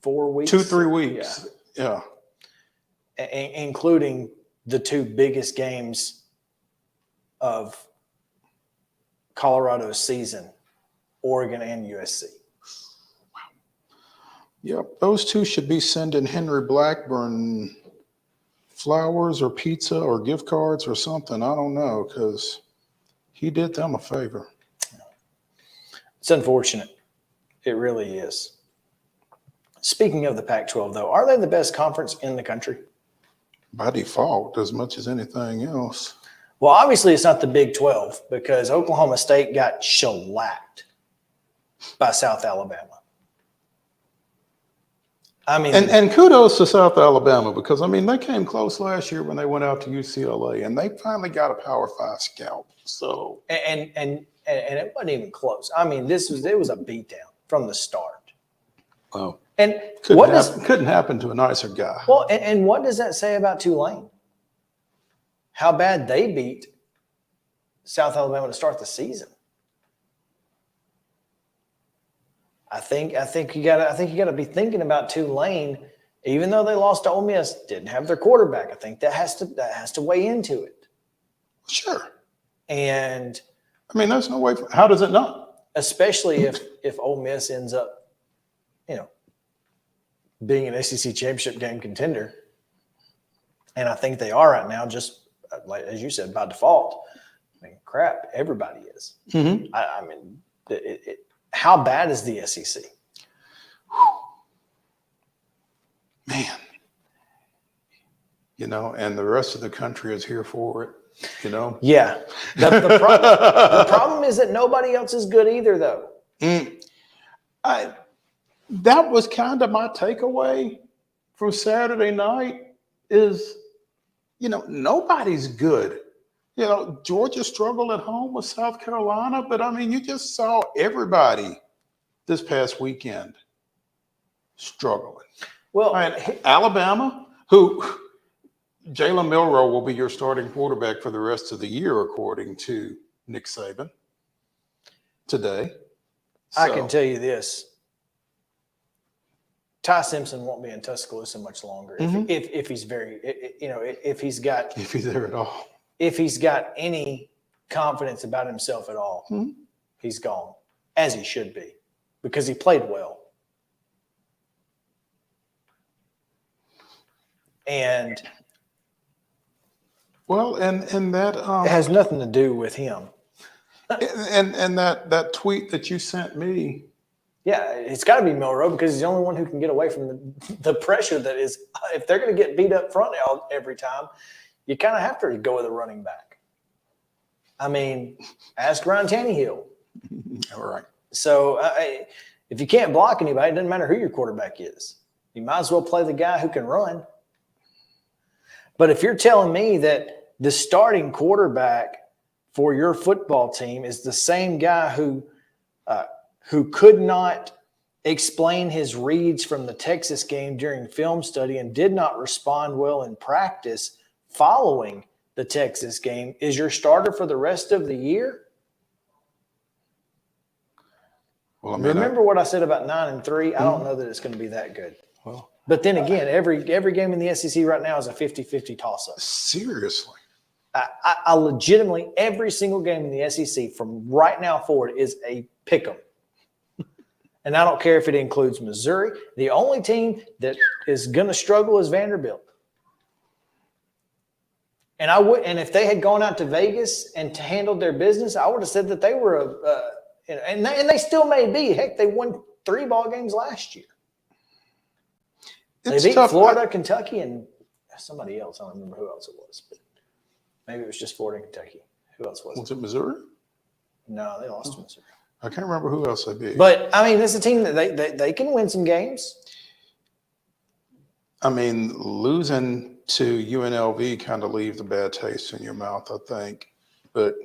4 weeks, 2-3 weeks. Yeah. Including the 2 biggest games of Colorado's season, Oregon and USC. Yep. Those 2 should be sending Henry Blackburn flowers or pizza or gift cards or something. I don't know, because he did them a favor. It's unfortunate. It really is. Speaking of the Pac-12, though, are they the best conference in the country? By default, as much as anything else. Well, obviously it's not the Big 12 because Oklahoma State got shellacked by South Alabama. I mean, and kudos to South Alabama because, I mean, they came close last year when they went out to UCLA and they finally got a Power 5 scalp. So and it wasn't even close. I mean, it was a beatdown from the start. Oh, and couldn't happen to a nicer guy. Well, and what does that say about Tulane? How bad they beat South Alabama to start the season. I think you gotta be thinking about Tulane, even though they lost to Ole Miss, didn't have their quarterback. I think that has to weigh into it. Sure. And I mean, there's no way. How does it not? Especially if Ole Miss ends up, being an SEC championship game contender, and I think they are right now, just like as you said, by default. I mean, crap, everybody is. Mm-hmm. I mean, how bad is the SEC? Man, and the rest of the country is here for it. Yeah. The problem is that nobody else is good either, though. That was kind of my takeaway from Saturday night is, nobody's good. Georgia struggled at home with South Carolina, but I mean, you just saw everybody this past weekend struggling. Well, Alabama, who Jalen Milroe will be your starting quarterback for the rest of the year, according to Nick Saban today. I can tell you this. Ty Simpson won't be in Tuscaloosa much longer if he's if he's there at all. If he's got any confidence about himself at all, he's gone, as he should be, because he played well. And that it has nothing to do with him. And that tweet that you sent me. Yeah, it's got to be Milroe because he's the only one who can get away from the pressure that is. If they're going to get beat up front every time, you kind of have to go with a running back. I mean, ask Ryan Tannehill. All right. So if you can't block anybody, it doesn't matter who your quarterback is. You might as well play the guy who can run. But if you're telling me that the starting quarterback for your football team is the same guy who could not explain his reads from the Texas game during film study and did not respond well in practice following the Texas game, is your starter for the rest of the year? Well, remember what I said about 9-3? I don't know that it's going to be that good. Well, but then again, every game in the SEC right now is a 50-50 toss-up. Seriously. I legitimately, every single game in the SEC from right now forward is a pick 'em. And I don't care if it includes Missouri. The only team that is going to struggle is Vanderbilt. And if they had gone out to Vegas and handled their business, I would have said that they were and they still may be. Heck, they won 3 ball games last year. They beat Florida, Kentucky, and somebody else. I don't remember who else it was, but maybe it was just Florida and Kentucky. Who else was it? Was it Missouri? No, they lost to Missouri. I can't remember who else they beat. But, I mean, it's a team that they can win some games. I mean, losing to UNLV kind of leaves a bad taste in your mouth, I think. But,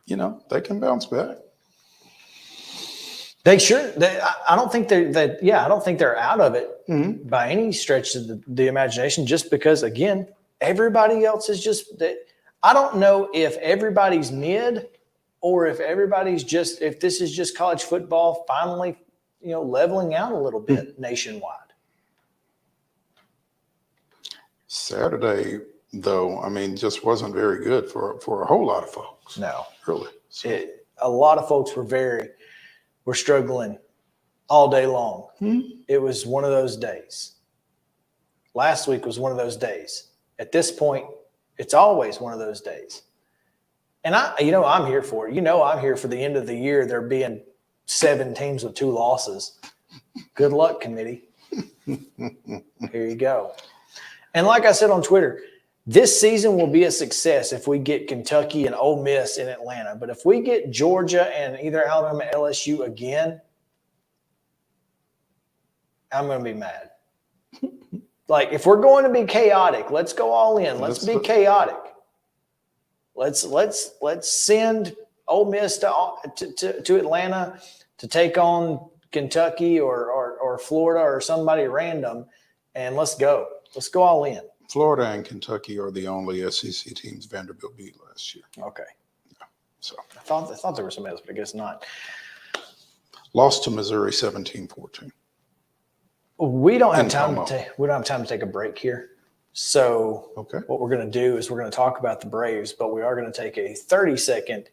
they can bounce back. They sure. I don't think I don't think they're out of it by any stretch of the imagination. Just because, again, everybody else is just. I don't know if everybody's mid, or if if this is just college football finally, leveling out a little bit nationwide. Saturday, though, I mean, just wasn't very good for a whole lot of folks. No, really. So. A lot of folks were struggling all day long. It was one of those days. Last week was one of those days. At this point, it's always one of those days. And I'm here for it. I'm here for the end of the year. There being 7 teams with 2 losses. Good luck, committee. Here you go. And like I said on Twitter, this season will be a success if we get Kentucky and Ole Miss in Atlanta. But if we get Georgia and either Alabama, LSU again, I'm going to be mad. Like, if we're going to be chaotic, let's go all in. Let's be chaotic. Let's send Ole Miss to Atlanta to take on Kentucky or Florida or somebody random, and let's go. Let's go all in. Florida and Kentucky are the only SEC teams Vanderbilt beat last year. Okay. So I thought there was some else, but I guess not. lost to Missouri 17-14. We don't have In time Como. we don't have time to take a break here. So Okay. what we're going to do is we're going to talk about the Braves, but we are going to take a 30-second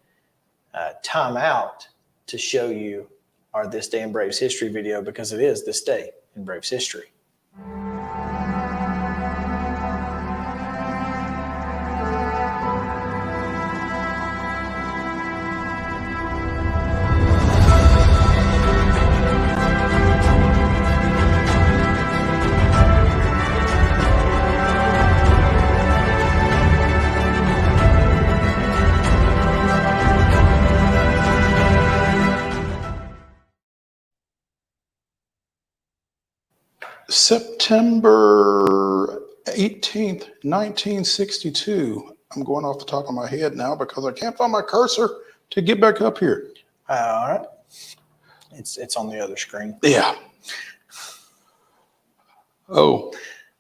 timeout to show you our This Day in Braves History video, because it is this day in Braves history. September 18th, 1962. I'm going off the top of my head now because I can't find my cursor to get back up here. All right. It's on the other screen. Yeah. Oh,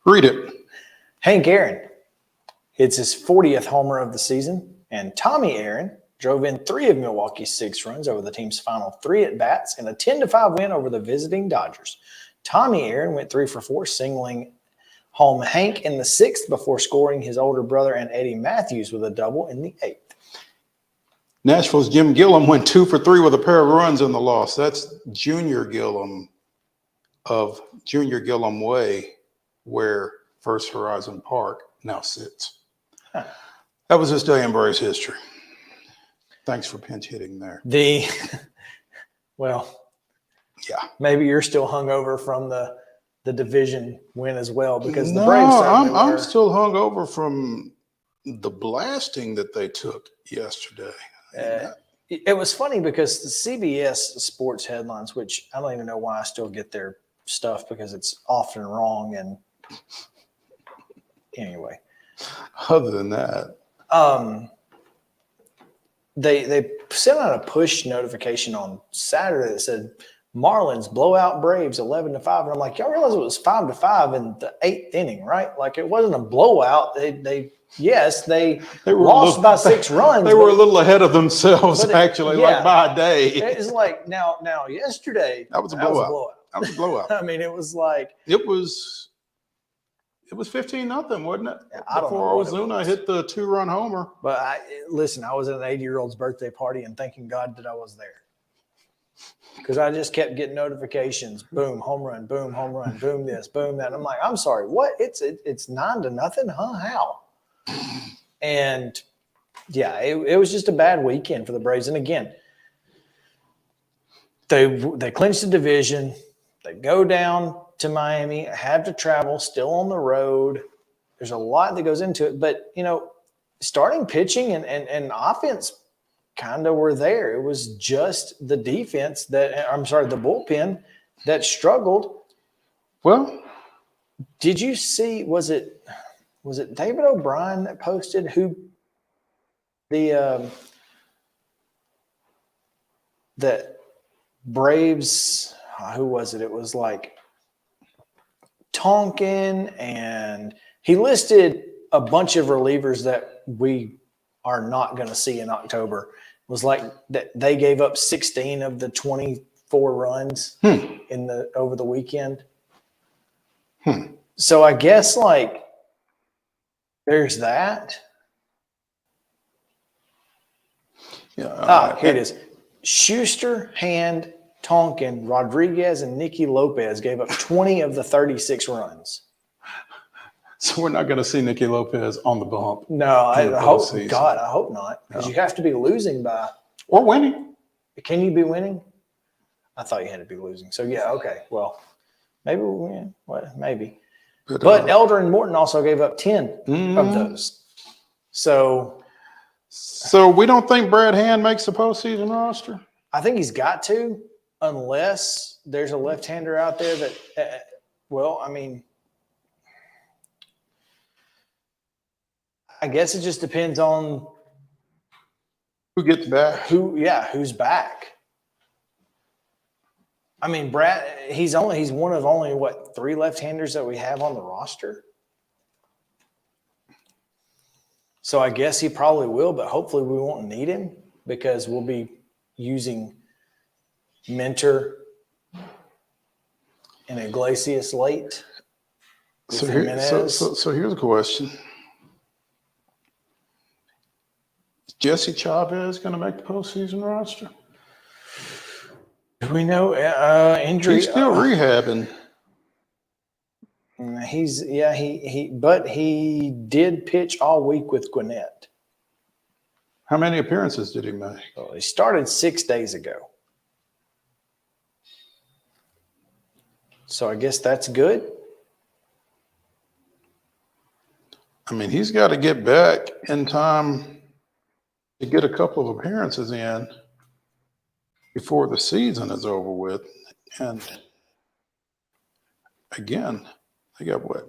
read it. Hank Aaron hits his 40th homer of the season, and Tommy Aaron drove in 3 of Milwaukee's 6 runs over the team's final 3 at-bats in a 10-5 win over the visiting Dodgers. Tommy Aaron went 3 for 4, singling home Hank in the 6th before scoring his older brother and Eddie Matthews with a double in the 8th. Nashville's Jim Gillum went 2 for 3 with a pair of runs in the loss. That's Junior Gillum of Junior Gillum Way, where First Horizon Park now sits. Huh. That was this day in Braves history. Thanks for pinch hitting there. Well, yeah, maybe you're still hungover from the division win as well, because the no, Braves I'm still hungover from the blasting that they took yesterday. It was funny because the CBS sports headlines, which I don't even know why I still get their stuff because it's often wrong. And anyway, other than that, they sent out a push notification on Saturday that said Marlins blowout Braves 11-5, and I'm like, y'all realize it was 5-5 in the 8th inning, right? Like, it wasn't a blowout. They were lost by 6 runs. They were a little ahead of themselves, actually, yeah, like by a day. It's like now yesterday that was a blowout. That was a blowout. I mean, it was like it was 15-0, wasn't it? I don't Before know Ozuna hit the 2-run homer. But listen, I was at an 80-year-old's birthday party and thanking God that I was there, because I just kept getting notifications. Boom, home run. Boom, home run. Boom, this. Boom, that. And I'm like, I'm sorry, what? It's 9-0, huh? How? And yeah, it was just a bad weekend for the Braves. And again, they clinched the division. They go down to Miami, have to travel, still on the road. There's a lot that goes into it. But, starting pitching and offense kind of were there. It was just the defense the bullpen that struggled. Well, did you see, was it David O'Brien that posted the Braves, who was it? It was like Tonkin, and he listed a bunch of relievers that we are not going to see in October. It was like that they gave up 16 of the 24 runs over the weekend. So I guess there's that. Yeah. Here it is. Schuster, Hand, Tonkin, Rodriguez, and Nicky Lopez gave up 20 of the 36 runs. So we're not going to see Nicky Lopez on the bump. No, I hope not. Because you have to be losing by or winning. Can you be winning? I thought you had to be losing. So yeah, okay. Well, maybe we'll win. Well, maybe. But Elder and Morton also gave up 10 of those. So we don't think Brad Hand makes the postseason roster? I think he's got to, unless there's a left-hander out there that, I guess it just depends on who gets back. Who's back. I mean, Brad, he's one of only 3 left-handers that we have on the roster. So I guess he probably will, but hopefully we won't need him because we'll be using Mentor and Iglesias late. So here's a question. Is Jesse Chavez going to make the postseason roster? Do we know injury? He's still rehabbing. But he did pitch all week with Gwinnett. How many appearances did he make? Well, he started 6 days ago. So I guess that's good. I mean, he's got to get back in time to get a couple of appearances in before the season is over with. And again, they got what?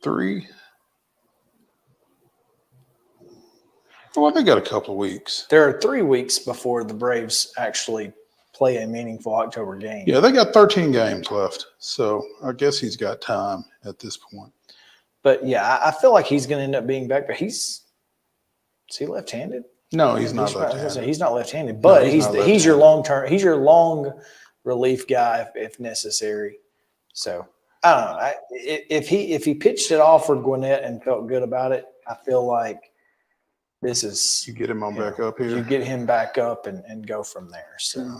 3? Well, they got a couple of weeks. There are 3 weeks before the Braves actually play a meaningful October game. Yeah, they got 13 games left. So I guess he's got time at this point. But yeah, I feel like he's going to end up being back. But is he left-handed? No, he's not left-handed. He's not left-handed, but he's your long-term. He's your long relief guy if necessary. So I don't know. If he pitched it all for Gwinnett and felt good about it, I feel like this is you get him on back up here. You get him back up and go from there. So, yeah.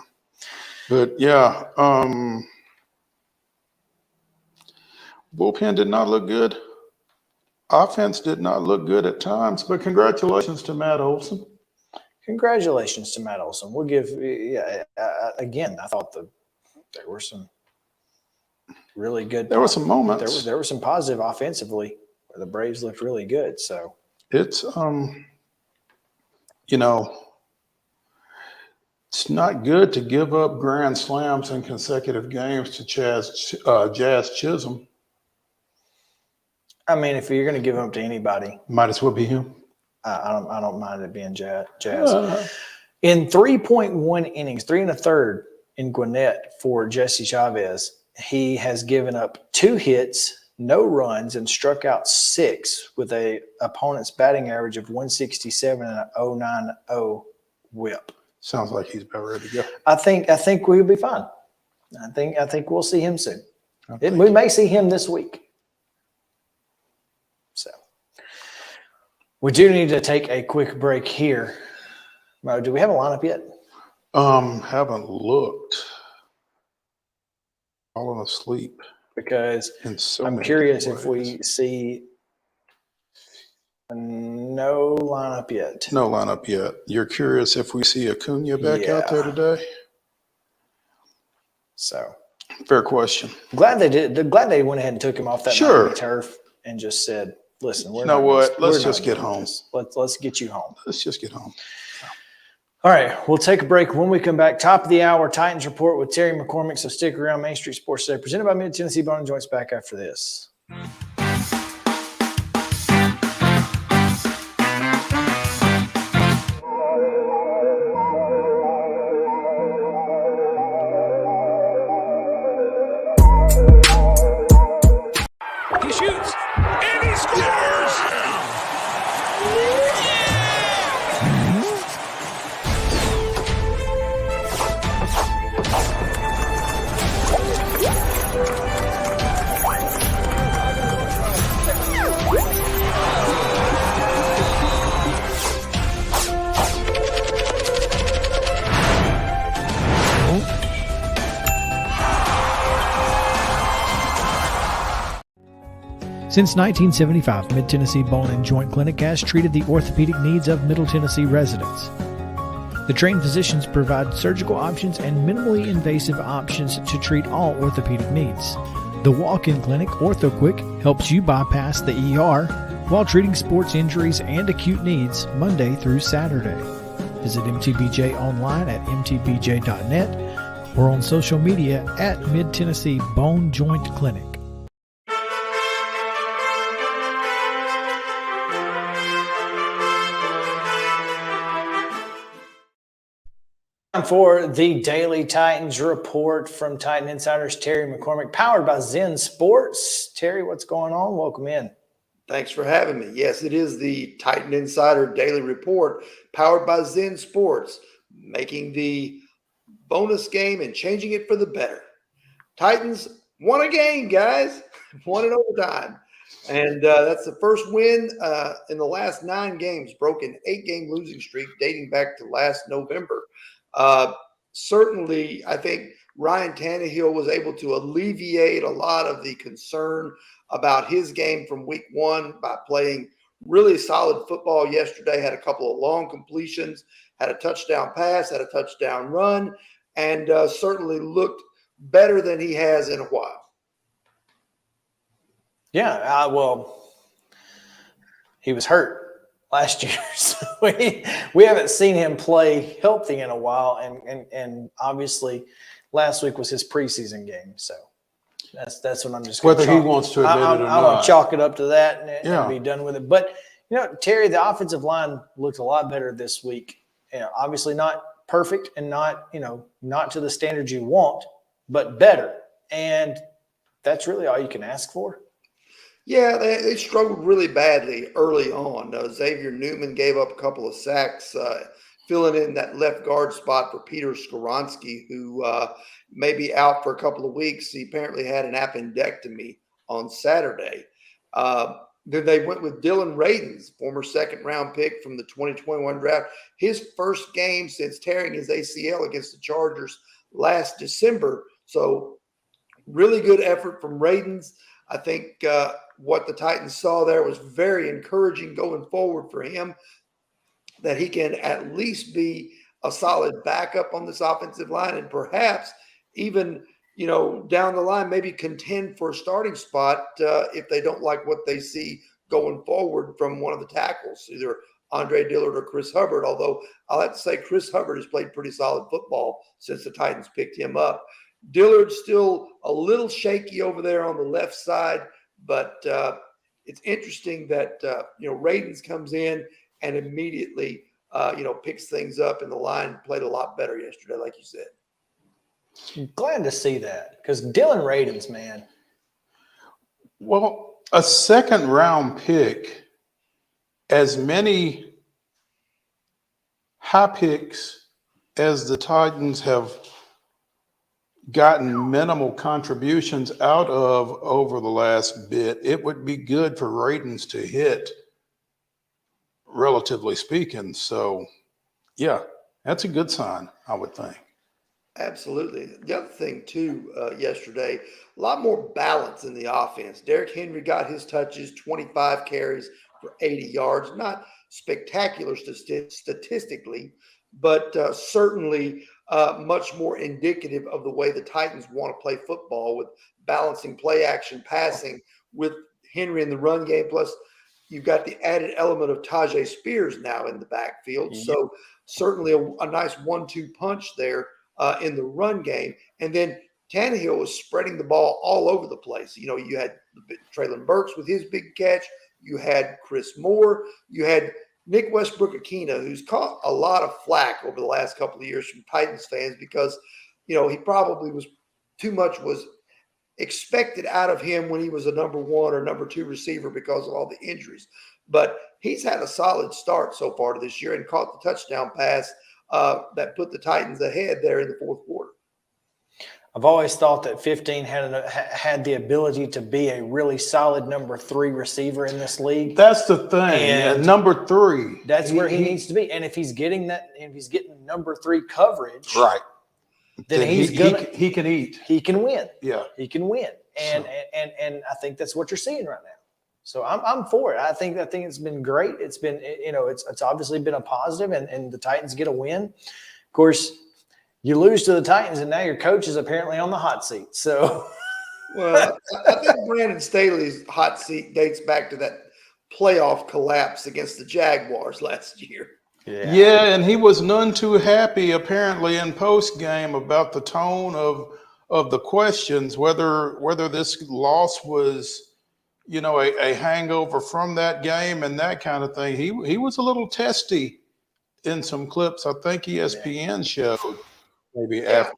But yeah, bullpen did not look good. Offense did not look good at times, but congratulations to Matt Olson. Congratulations to Matt Olson. We'll give again. I thought there were some really good. There were some moments. There were some positive offensively where the Braves looked really good. So it's it's not good to give up grand slams in consecutive games to Jazz Chisholm. I mean, if you're going to give up to anybody, might as well be him. I don't mind it being Jazz. In 3.1 innings, 3 1/3 in Gwinnett for Jesse Chavez, he has given up 2 hits, no runs, and struck out 6 with a opponent's batting average of 167 and a 0.90 whip. Sounds like he's about ready to go. I think we'll be fine. I think we'll see him soon. We may see him this week. So we do need to take a quick break here. Mo, do we have a lineup yet? Haven't looked. Falling asleep. Because I'm curious if we see no lineup yet. No lineup yet. You're curious if we see Acuna back out there today? So fair question. Glad they did. Glad they went ahead and took him off that Miami turf and just said, "Listen, let's just get home. Let's get you home. Let's just get home." All right, we'll take a break. When we come back, top of the hour, Titans Report with Terry McCormick. So stick around. Main Street Sports Today, presented by Mid-Tennessee Bone & Joints, back after this. He shoots, and he scores! Since 1975, Mid-Tennessee Bone & Joint Clinic has treated the orthopedic needs of Middle Tennessee residents. The trained physicians provide surgical options and minimally invasive options to treat all orthopedic needs. The walk-in clinic, OrthoQuick, helps you bypass the ER while treating sports injuries and acute needs Monday through Saturday. Visit MTBJ online at mtbj.net or on social media at Mid-Tennessee Bone Joint Clinic. For the Daily Titans Report from Titan Insiders, Terry McCormick, powered by Zen Sports. Terry, what's going on? Welcome in. Thanks for having me. Yes, it is the Titan Insider Daily Report powered by Zen Sports, making the bonus game and changing it for the better. Titans won a game, guys. Won in overtime. And that's the first win in the last 9 games, broken 8-game losing streak dating back to last November. Certainly, I think Ryan Tannehill was able to alleviate a lot of the concern about his game from week 1 by playing really solid football yesterday, had a couple of long completions, had a touchdown pass, had a touchdown run, and certainly looked better than he has in a while. Yeah, well, he was hurt last year, so we haven't seen him play healthy in a while, and obviously last week was his preseason game, so that's what I'm just whether he wants to admit it or not. I'm gonna chalk it up to that and be done with it. But Terry, the offensive line looked a lot better this week. Obviously not perfect and not to the standards you want, but better, and that's really all you can ask for. Yeah, they struggled really badly early on. Xavier Newman gave up a couple of sacks, filling in that left guard spot for Peter Skoronski, who may be out for a couple of weeks. He apparently had an appendectomy on Saturday. Then they went with Dylan Radins, former second-round pick from the 2021 draft. His first game since tearing his ACL against the Chargers last December. So really good effort from Radins. I think what the Titans saw there was very encouraging going forward for him, that he can at least be a solid backup on this offensive line and perhaps even, down the line, maybe contend for a starting spot if they don't like what they see going forward from one of the tackles, either Andre Dillard or Chris Hubbard, although I'll have to say Chris Hubbard has played pretty solid football since the Titans picked him up. Dillard's still a little shaky over there on the left side, but it's interesting that Radins comes in and immediately picks things up, and the line played a lot better yesterday, like you said. Glad to see that, because Dylan Radins, man. Well, a second-round pick, as many high picks as the Titans have gotten minimal contributions out of over the last bit, it would be good for Radins to hit, relatively speaking. So, yeah, that's a good sign, I would think. Absolutely. The other thing, too, yesterday, a lot more balance in the offense. Derrick Henry got his touches, 25 carries for 80 yards. Not spectacular statistically, but certainly much more indicative of the way the Titans want to play football, with balancing play action passing with Henry in the run game. Plus, you've got the added element of Tajay Spears now in the backfield. Yep. So certainly a nice 1-2 punch there in the run game. And then Tannehill was spreading the ball all over the place. You had Treylon Burks with his big catch. You had Chris Moore. You had Nick Westbrook-Akina, who's caught a lot of flack over the last couple of years from Titans fans because, he probably was expected out of him when he was a number 1 or number 2 receiver because of all the injuries. But he's had a solid start so far to this year and caught the touchdown pass that put the Titans ahead there in the fourth quarter. I've always thought that 15 had the ability to be a really solid number 3 receiver in this league. That's the thing. And number 3. That's where he needs to be. And if he's getting number 3 coverage, right, then he can eat. He can win. Yeah. He can win. And I think that's what you're seeing right now. So I'm for it. I think it's been great. It's been, it's obviously been a positive, and the Titans get a win. Of course, you lose to the Titans, and now your coach is apparently on the hot seat. So, well, I think Brandon Staley's hot seat dates back to that playoff collapse against the Jaguars last year. Yeah, and he was none too happy apparently in post game about the tone of the questions, whether this loss was, a hangover from that game and that kind of thing. He was a little testy in some clips I think ESPN showed. Maybe after.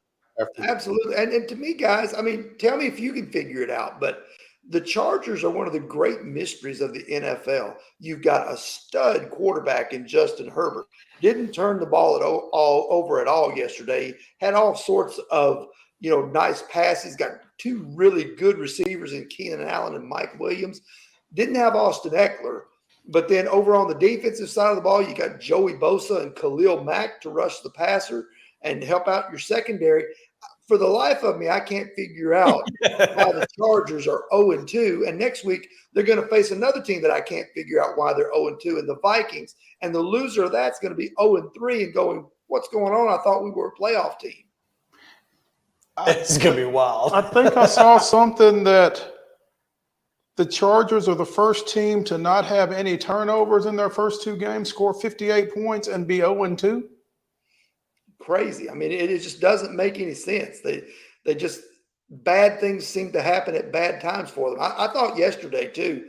Absolutely. And to me, guys, tell me if you can figure it out, but The Chargers are one of the great mysteries of the NFL. You've got a stud quarterback in Justin Herbert. Didn't turn the ball all over at all yesterday. Had all sorts of, nice passes. Got two really good receivers in Keenan Allen and Mike Williams. Didn't have Austin Eckler. But then over on the defensive side of the ball, you got Joey Bosa and Khalil Mack to rush the passer and help out your secondary. For the life of me, I can't figure out why the Chargers are 0-2. And next week, they're going to face another team that I can't figure out why they're 0-2 in the Vikings. And the loser of that's going to be 0-3 and going, what's going on? I thought we were a playoff team. It's going to be wild. I think I saw something that the Chargers are the first team to not have any turnovers in their first two games, score 58 points, and be 0-2. Crazy. I mean, it just doesn't make any sense. They just bad things seem to happen at bad times for them. I thought yesterday too,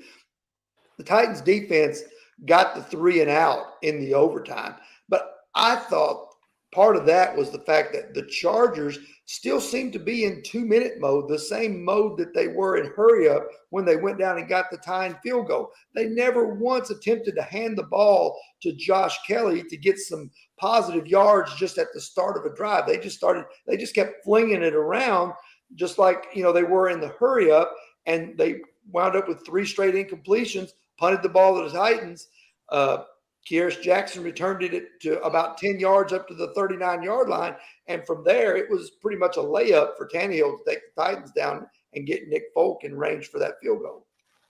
the Titans defense got the 3 and out in the overtime, but I thought part of that was the fact that the Chargers still seem to be in 2-minute mode, the same mode that they were in hurry up when they went down and got the tying field goal. They never once attempted to hand the ball to Josh Kelly to get some positive yards just at the start of a drive. They just kept flinging it around just like, they were in the hurry up, and they wound up with 3 straight incompletions, punted the ball to the Titans. Kearis Jackson returned it to about 10 yards up to the 39-yard line. And from there, it was pretty much a layup for Tannehill to take the Titans down and get Nick Folk in range for that field goal.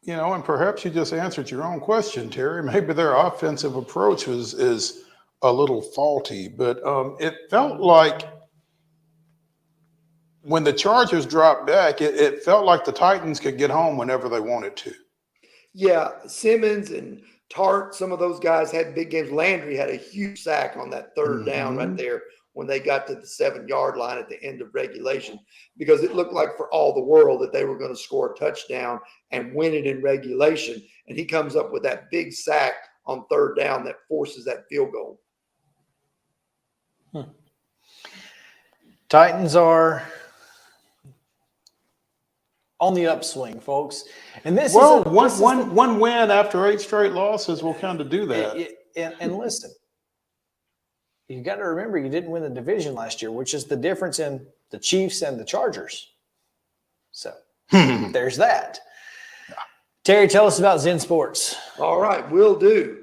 And perhaps you just answered your own question, Terry. Maybe their offensive approach is a little faulty, but it felt like when the Chargers dropped back, it felt like the Titans could get home whenever they wanted to. Yeah, Simmons and Tart, some of those guys had big games. Landry had a huge sack on that third down right there when they got to the 7-yard line at the end of regulation, because it looked like for all the world that they were going to score a touchdown and win it in regulation. And he comes up with that big sack on third down that forces that field goal. Titans are on the upswing, folks. And this is one win after 8 straight losses will kind of do that. And listen, you got to remember you didn't win the division last year, which is the difference in the Chiefs and the Chargers. So there's that. Terry, tell us about Zen Sports. All right, will do.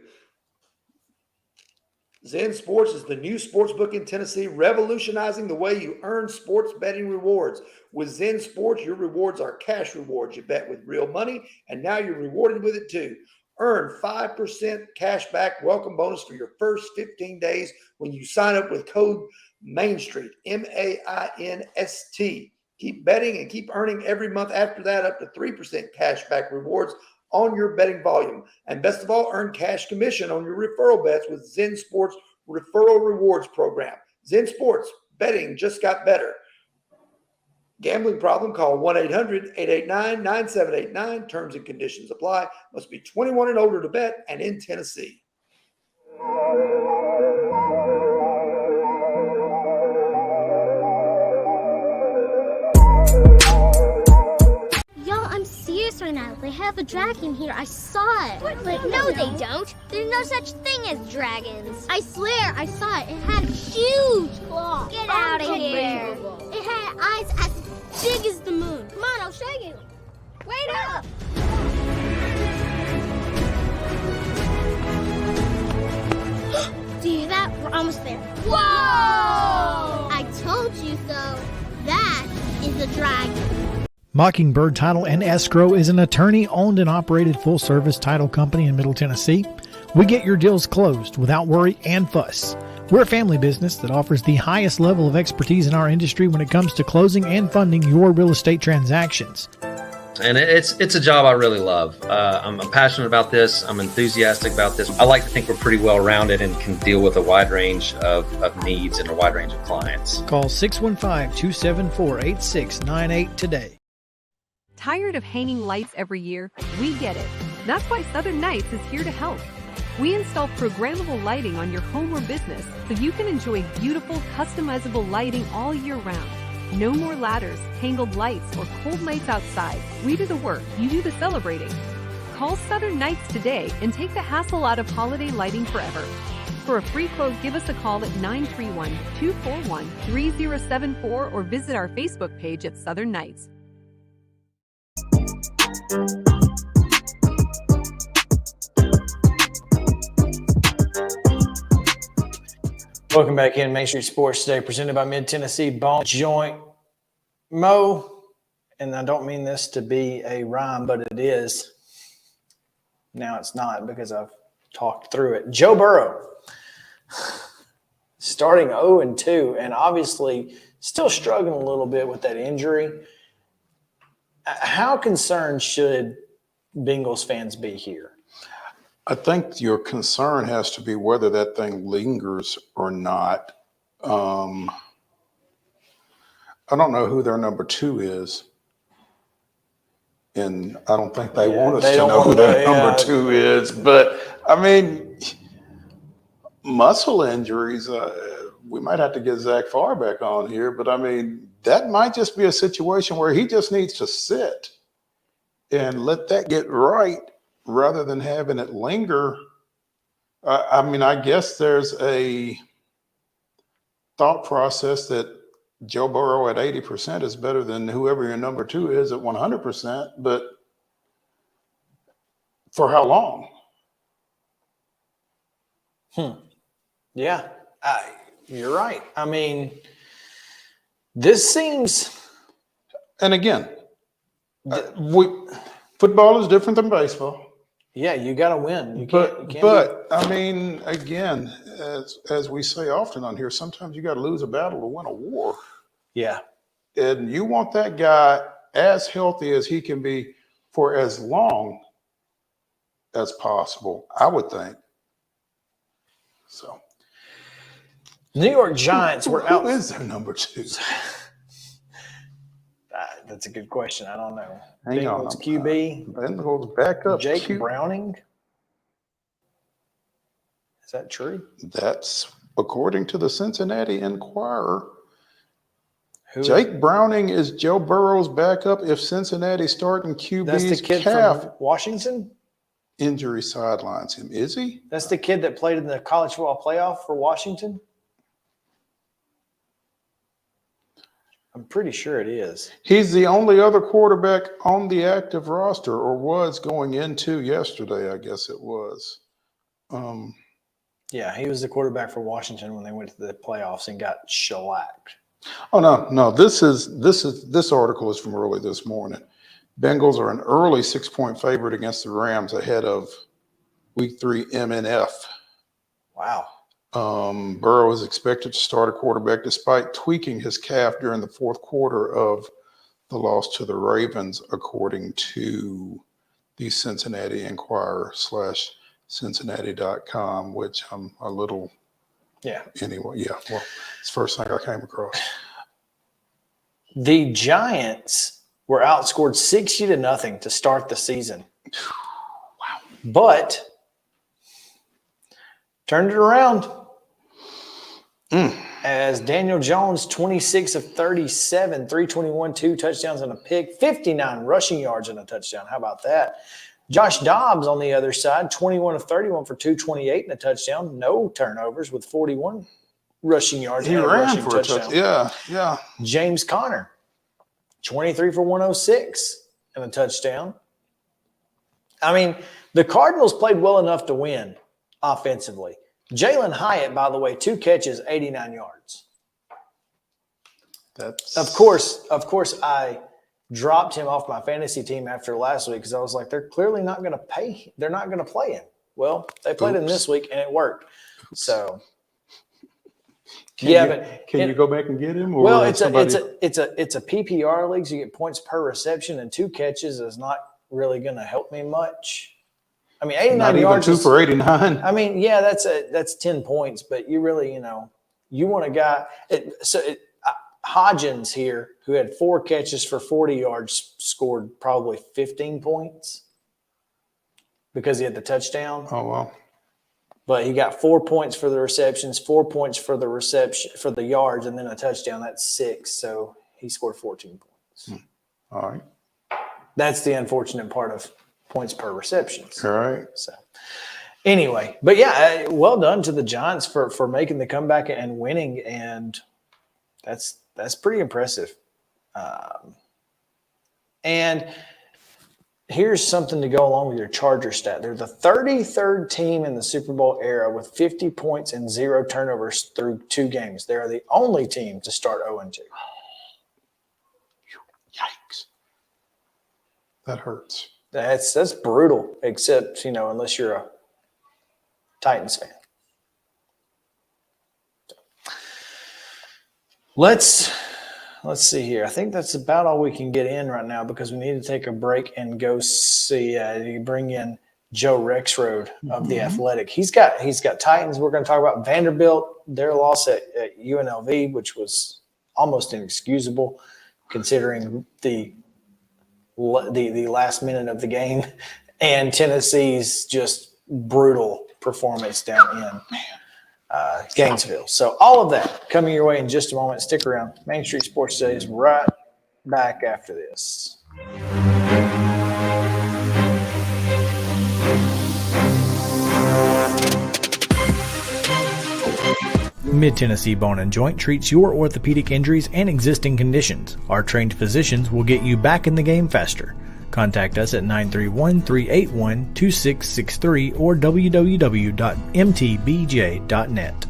Zen Sports is the new sports book in Tennessee, revolutionizing the way you earn sports betting rewards. With Zen Sports, your rewards are cash rewards. You bet with real money, and now you're rewarded with it too. Earn 5% cash back welcome bonus for your first 15 days when you sign up with code MAINSTREET, MAINST. Keep betting and keep earning every month after that up to 3% cash back rewards on your betting volume. And best of all, earn cash commission on your referral bets with Zen Sports Referral Rewards Program. Zen Sports, betting just got better. Gambling problem? Call 1-800-889-9789. Terms and conditions apply. Must be 21 and older to bet and in Tennessee. Y'all, I'm serious right now. They have a dragon here. I saw it. But no, they don't. There's no such thing as dragons. I swear, I saw it. It had huge claws. Get out of here. It had eyes as big as the moon. Come on, I'll show you. Wait up. Do you hear that? We're almost there. Whoa! I told you so. That is a dragon. Mockingbird Title and Escrow is an attorney-owned and operated full-service title company in Middle Tennessee. We get your deals closed without worry and fuss. We're a family business that offers the highest level of expertise in our industry when it comes to closing and funding your real estate transactions. And it's a job I really love. I'm passionate about this. I'm enthusiastic about this. I like to think we're pretty well-rounded and can deal with a wide range of needs and a wide range of clients. Call 615-274-8698 today. Tired of hanging lights every year? We get it. That's why Southern Nights is here to help. We install programmable lighting on your home or business so you can enjoy beautiful, customizable lighting all year round. No more ladders, tangled lights, or cold nights outside. We do the work, you do the celebrating. Call Southern Nights today and take the hassle out of holiday lighting forever. For a free quote, give us a call at 931-241-3074 or visit our Facebook page at Southern Nights. Welcome back in Main Street Sports today, presented by Mid-Tennessee Bone Joint. Mo, and I don't mean this to be a rhyme, but it is. Now it's not because I've talked through it. Joe Burrow, starting 0-2, and obviously still struggling a little bit with that injury. How concerned should Bengals fans be here? I think your concern has to be whether that thing lingers or not. I don't know who their number 2 is. And I don't think they want us to know who their number 2 is. But, I mean, muscle injuries, we might have to get Zach Farr back on here. But, I mean, that might just be a situation where he just needs to sit and let that get right, rather than having it linger. I mean, I guess there's a thought process that Joe Burrow at 80% is better than whoever your number 2 is at 100%, but for how long? Yeah, you're right. I mean, this seems... And again, football is different than baseball. Yeah, you got to win. But I mean, again, as we say often on here, sometimes you got to lose a battle to win a war. Yeah. And you want that guy as healthy as he can be for as long as possible, I would think. So, New York Giants were out. Who is their number 2? That's a good question. I don't know. Hang on. Bengals QB. Bengals backup. Jake Browning. Is that true? That's according to the Cincinnati Enquirer. Jake Browning is Joe Burrow's backup if Cincinnati starting QB's That's the kid from Washington? Injury sidelines him. Is he? That's the kid that played in the college football playoff for Washington? I'm pretty sure it is. He's the only other quarterback on the active roster, or was going into yesterday, I guess it was. Yeah, he was the quarterback for Washington when they went to the playoffs and got shellacked. Oh no! This article is from early this morning. Bengals are an early 6-point favorite against the Rams ahead of Week 3 MNF. Wow. Burrow is expected to start a quarterback despite tweaking his calf during the fourth quarter of the loss to the Ravens, according to the Cincinnati Enquirer /Cincinnati.com, which I'm a little. Yeah. Anyway, yeah. Well, it's the first thing I came across. The Giants were outscored 60-0 to start the season. Wow. But turned it around. As Daniel Jones, 26 of 37, 321, 2 touchdowns and a pick, 59 rushing yards and a touchdown. How about that? Josh Dobbs on the other side, 21 of 31 for 228 and a touchdown. No turnovers with 41 rushing yards and a rushing touchdown. Yeah. James Conner, 23 for 106 and a touchdown. I mean, the Cardinals played well enough to win offensively. Jalen Hyatt, by the way, 2 catches, 89 yards. Of course, I dropped him off my fantasy team after last week because I was like, they're clearly not going to pay. They're not going to play him. Well, they played him this week and it worked. So, Can you go back and get him? Or well, it's a PPR league, so you get points per reception, and 2 catches is not really going to help me much. I mean, 89 not yards. Even 2 for 89. I mean, yeah, that's 10 points, but you really, you want a guy. Hodgins here, who had 4 catches for 40 yards, scored probably 15 points because he had the touchdown. Oh, wow. But he got 4 points for the receptions, 4 points for the yards, and then a touchdown. That's 6. So He scored 14 points. All right. That's the unfortunate part of points per receptions. All right. So anyway, but yeah, well done to the Giants for making the comeback and winning, and that's pretty impressive. And here's something to go along with your Charger stat. They're the 33rd team in the Super Bowl era with 50 points and 0 turnovers through 2 games. They are the only team to start 0-2. Yikes. That hurts. That's brutal, except, unless you're a Titans fan. Let's see here. I think that's about all we can get in right now because we need to take a break and go see. Bring in Joe Rexrode of the Athletic. He's got Titans. We're going to talk about Vanderbilt, their loss at UNLV, which was almost inexcusable considering the last minute of the game, and Tennessee's just brutal performance down in Gainesville. So all of that coming your way in just a moment. Stick around. Main Street Sports Today is right back after this. Mid-Tennessee Bone and Joint treats your orthopedic injuries and existing conditions. Our trained physicians will get you back in the game faster. Contact us at 931-381-2663 or www.mtbj.net.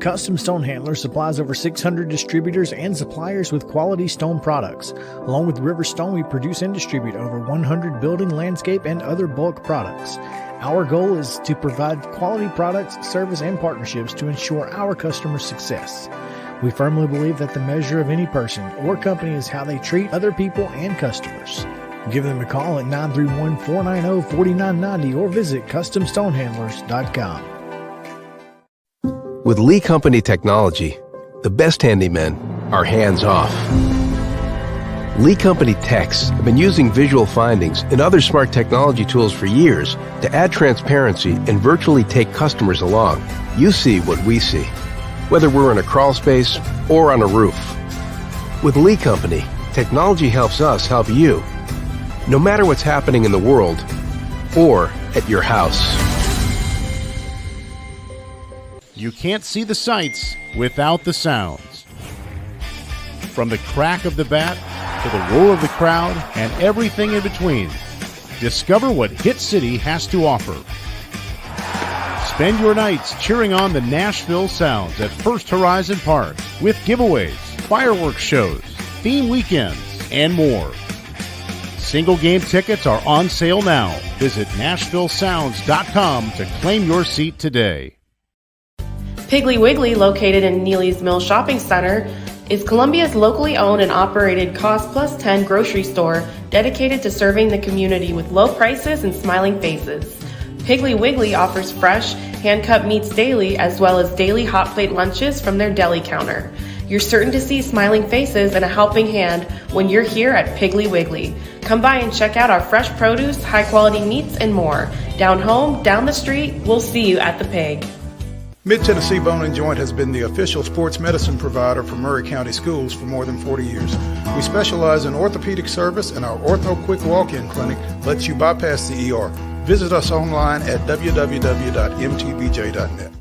Custom Stone Handler supplies over 600 distributors and suppliers with quality stone products. Along with River Stone, we produce and distribute over 100 building, landscape, and other bulk products. Our goal is to provide quality products, service, and partnerships to ensure our customers' success. We firmly believe that the measure of any person or company is how they treat other people and customers. Give them a call at 931-490-4990 or visit CustomStonehandlers.com. With Lee Company technology, the best handymen are hands-off. Lee Company techs have been using visual findings and other smart technology tools for years to add transparency and virtually take customers along. You see what we see, whether we're in a crawl space or on a roof. With Lee Company, technology helps us help you, no matter what's happening in the world or at your house. You can't see the sights without the sounds. From the crack of the bat to the roar of the crowd and everything in between, discover what Hit City has to offer. Spend your nights cheering on the Nashville Sounds at First Horizon Park with giveaways, fireworks shows, theme weekends, and more. Single game tickets are on sale now. Visit NashvilleSounds.com to claim your seat today. Piggly Wiggly, located in Neely's Mill Shopping Center, is Columbia's locally owned and operated Cost Plus 10 grocery store dedicated to serving the community with low prices and smiling faces. Piggly Wiggly offers fresh, hand-cut meats daily as well as daily hot plate lunches from their deli counter. You're certain to see smiling faces and a helping hand when you're here at Piggly Wiggly. Come by and check out our fresh produce, high-quality meats, and more. Down home, down the street, we'll see you at the Pig. Mid-Tennessee Bone and Joint has been the official sports medicine provider for Murray County Schools for more than 40 years. We specialize in orthopedic service, and our Ortho Quick Walk-In Clinic lets you bypass the ER. Visit us online at www.mtbj.net.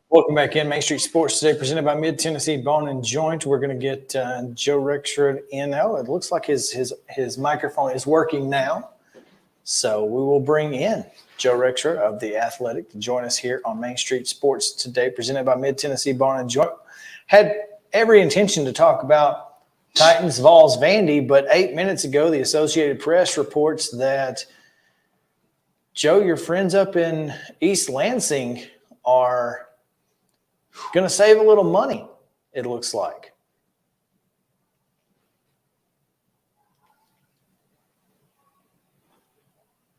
Welcome back in. Main Street Sports Today, presented by Mid-Tennessee Bone and Joint. We're going to get Joe Rexrode in. Oh, it looks like his microphone is working now. So we will bring in Joe Rexrode of The Athletic to join us here on Main Street Sports Today, presented by Mid-Tennessee Bone and Joint. Had every intention to talk about Titans, Vols, Vandy, but 8 minutes ago, the Associated Press reports that, Joe, your friends up in East Lansing are going to save a little money it looks like.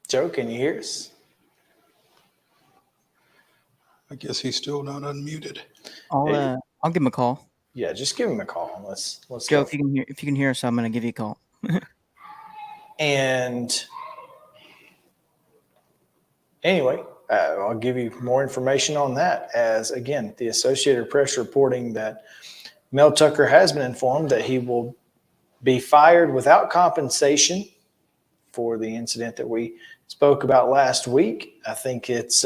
Joe, can you hear us? I guess he's still not unmuted. I'll give him a call. Yeah, just give him a call. Let's Joe, go. if you can hear us, I'm going to give you a call. And anyway, I'll give you more information on that as, again, the Associated Press reporting that Mel Tucker has been informed that he will be fired without compensation for the incident that we spoke about last week. I think it's,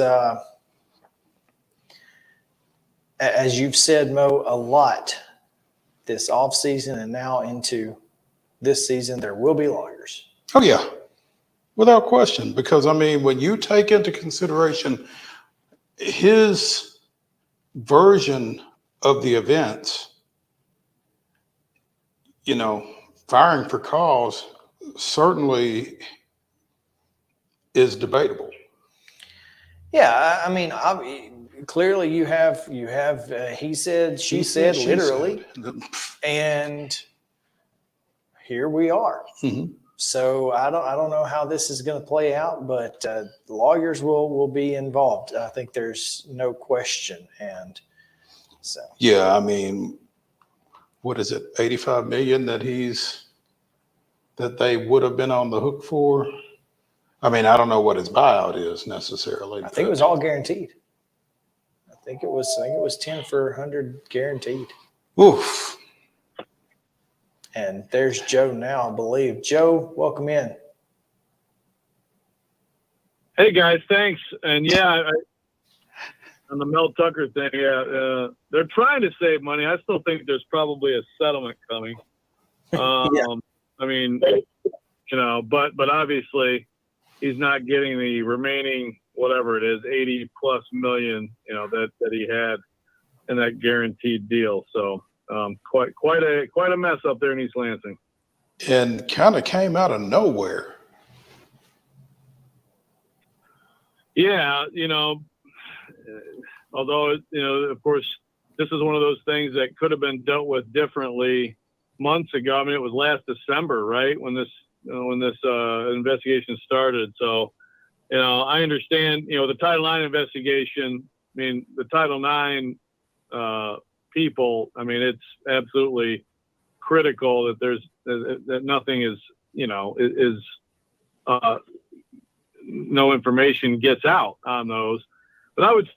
as you've said, Mo, a lot this offseason and now into this season, there will be lawyers. Oh, yeah, without question. Because, I mean, when you take into consideration his version of the events, you know, firing for cause certainly is debatable. Yeah, I mean, clearly you have he said, she said, literally, and here we are. Mm-hmm. So I don't know how this is going to play out, but lawyers will be involved. I think there's no question. And so yeah, I mean, what is it, 85 million that they would have been on the hook for? I mean, I don't know what his buyout is necessarily. I think it was all guaranteed. I think it was 10 for 100 guaranteed. Oof. And there's Joe now, I believe. Joe, welcome in. Hey guys, thanks. And yeah, on the Mel Tucker thing, yeah, they're trying to save money. I still think there's probably a settlement coming. I mean, you know, but obviously he's not getting the remaining, whatever it is, 80 plus million, you know, that he had in that guaranteed deal. So quite a mess up there in East Lansing. And kind of came out of nowhere. Yeah, you know, although, you know, of course, this is one of those things that could have been dealt with differently months ago. I mean, it was last December, right, when this investigation started. So, you know, I understand, you know, the Title IX investigation. I mean, the Title IX people. I mean, it's absolutely critical that nothing is, you know, no information gets out on those. But I would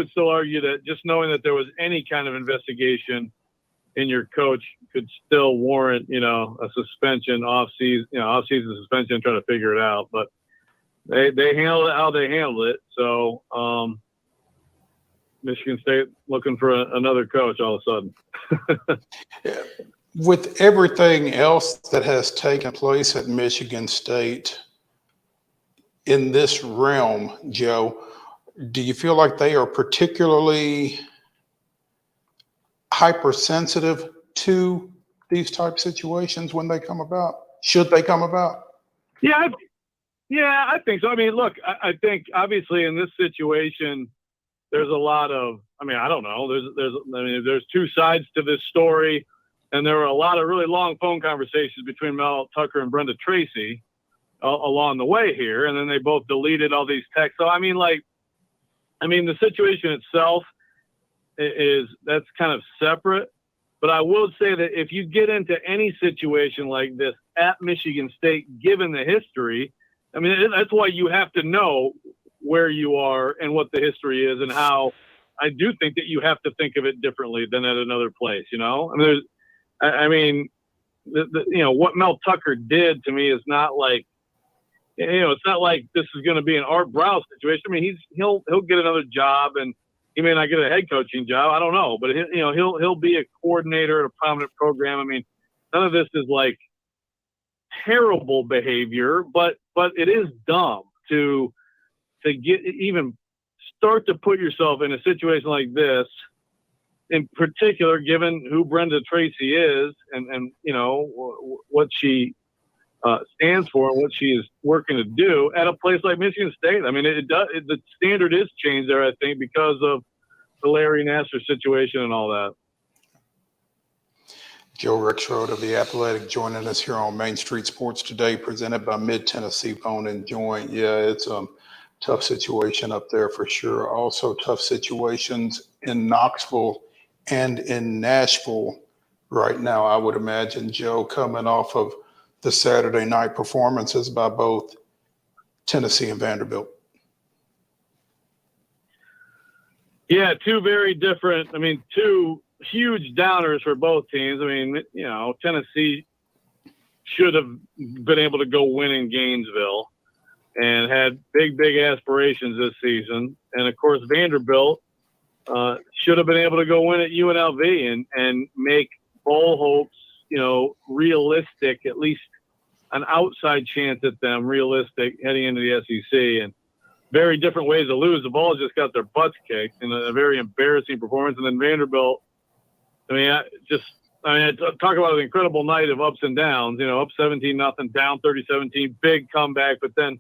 still argue that just knowing that there was any kind of investigation in your coach could still warrant, you know, a suspension, off-season suspension, trying to figure it out. But they handled it how they handled it. So Michigan State looking for another coach all of a sudden. With everything else that has taken place at Michigan State in this realm, Joe, do you feel like they are particularly hypersensitive to these type situations when they come about? Should they come about? Yeah, I think so. I mean, look, I think obviously in this situation, there's a lot of, I mean, I don't know. There's two sides to this story, and there were a lot of really long phone conversations between Mel Tucker and Brenda Tracy along the way here, and then they both deleted all these texts. So I mean, the situation itself that's kind of separate. But I will say that if you get into any situation like this at Michigan State, given the history, I mean, that's why you have to know where you are and what the history is, and how I do think that you have to think of it differently than at another place. You know, I mean, you know, what Mel Tucker did to me is not like, you know, it's not like this is going to be an Art Browse situation. I mean, he'll get another job, and he may not get a head coaching job. I don't know, but he'll be a coordinator at a prominent program. I mean, none of this is like terrible behavior, but it is dumb to even start to put yourself in a situation like this, in particular, given who Brenda Tracy is and you know what she stands for and what she is working to do at a place like Michigan State. I mean, the standard is changed there, I think, because of the Larry Nassar situation and all that. Joe REXRODE of The Athletic joining us here on Main Street Sports Today, presented by Mid-Tennessee Bone and Joint. Yeah, it's a tough situation up there for sure. Also tough situations in Knoxville and in Nashville right now, I would imagine, Joe, coming off of the Saturday night performances by both Tennessee and Vanderbilt. Yeah, two very different. I mean, two huge downers for both teams. I mean, you know, Tennessee should have been able to go win in Gainesville and had big aspirations this season. And of course, Vanderbilt should have been able to go win at UNLV and make bowl hopes, you know, realistic, at least an outside chance at them, realistic heading into the SEC. And very different ways to lose. The Vols just got their butts kicked in a very embarrassing performance. And then Vanderbilt, I talk about an incredible night of ups and downs, you know, up 17-0, down 30-17, big comeback. But then,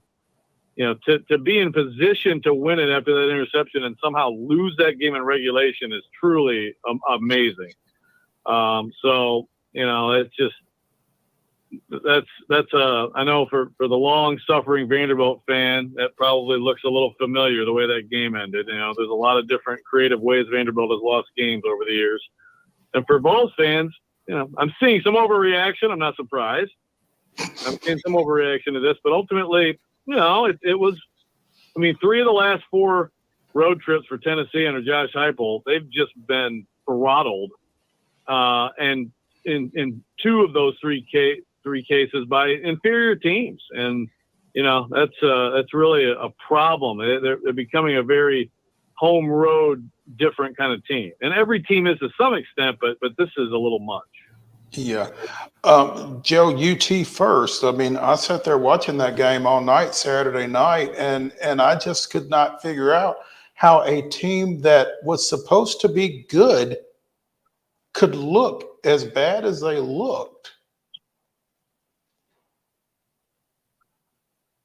you know, to be in position to win it after that interception and somehow lose that game in regulation is truly amazing. So, you know, it's just, that's I know for the long suffering Vanderbilt fan, that probably looks a little familiar the way that game ended. You know, there's a lot of different creative ways Vanderbilt has lost games over the years. And for Vols fans, you know, I'm seeing some overreaction. I'm not surprised. I'm seeing some overreaction to this, but ultimately, you know, it was, I mean, 3 of the last 4 road trips for Tennessee under Josh Heupel, they've just been throttled. And in 2 of those 3 cases by inferior teams. And, you know, that's really a problem. They're becoming a very home road, different kind of team. And every team is to some extent, but this is a little much. Yeah. Joe, UT first. I mean, I sat there watching that game all night, Saturday night, and I just could not figure out how a team that was supposed to be good could look as bad as they looked.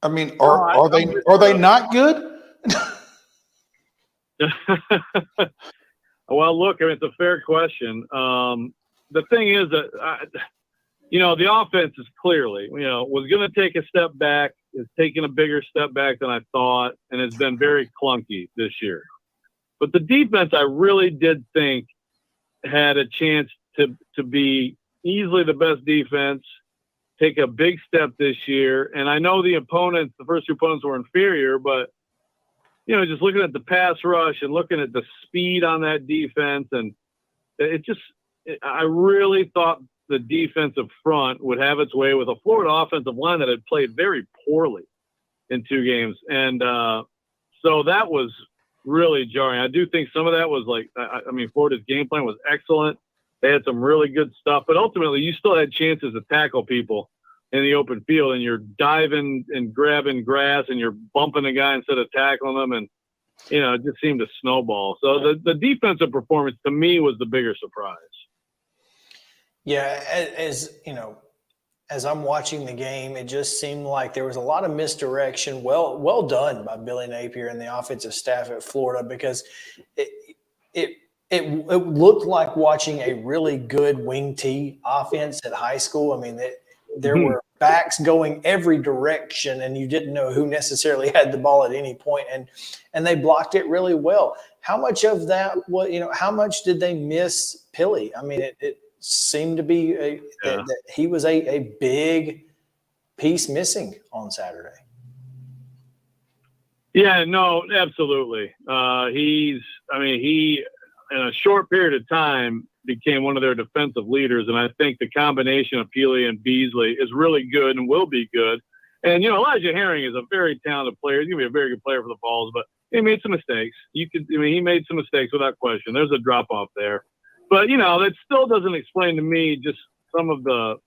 I mean, are they not good? Well, look, I mean, it's a fair question. The thing is that, you know, the offense is clearly, you know, was going to take a step back, is taking a bigger step back than I thought, and it's been very clunky this year. But the defense, I really did think had a chance to be easily the best defense, take a big step this year. And I know the first 2 opponents were inferior, but, you know, just looking at the pass rush and looking at the speed on that defense, and I really thought the defensive front would have its way with a Florida offensive line that had played very poorly in 2 games. And so that was really jarring. I do think some of that was like, I mean, Florida's game plan was excellent. They had some really good stuff, but ultimately you still had chances to tackle people in the open field, and you're diving and grabbing grass and you're bumping a guy instead of tackling them. And, you know, it just seemed to snowball. So the defensive performance to me was the bigger surprise. Yeah. As you know, as I'm watching the game, it just seemed like there was a lot of misdirection. Well done by Billy Napier and the offensive staff at Florida, because it looked like watching a really good wing T offense at high school. I mean, there were backs going every direction, and you didn't know who necessarily had the ball at any point, and they blocked it really well. How much of that was, you know, how much did they miss Pilley? I mean, it seemed to be that he was a big piece missing on Saturday. Yeah, no, absolutely. He in a short period of time became one of their defensive leaders, and I think the combination of Pilley and Beasley is really good and will be good. And, you know, Elijah Herring is a very talented player. He's going to be a very good player for the Vols, but he made some mistakes. He made some mistakes without question. There's a drop-off there. But, you know, that still doesn't explain to me just some of the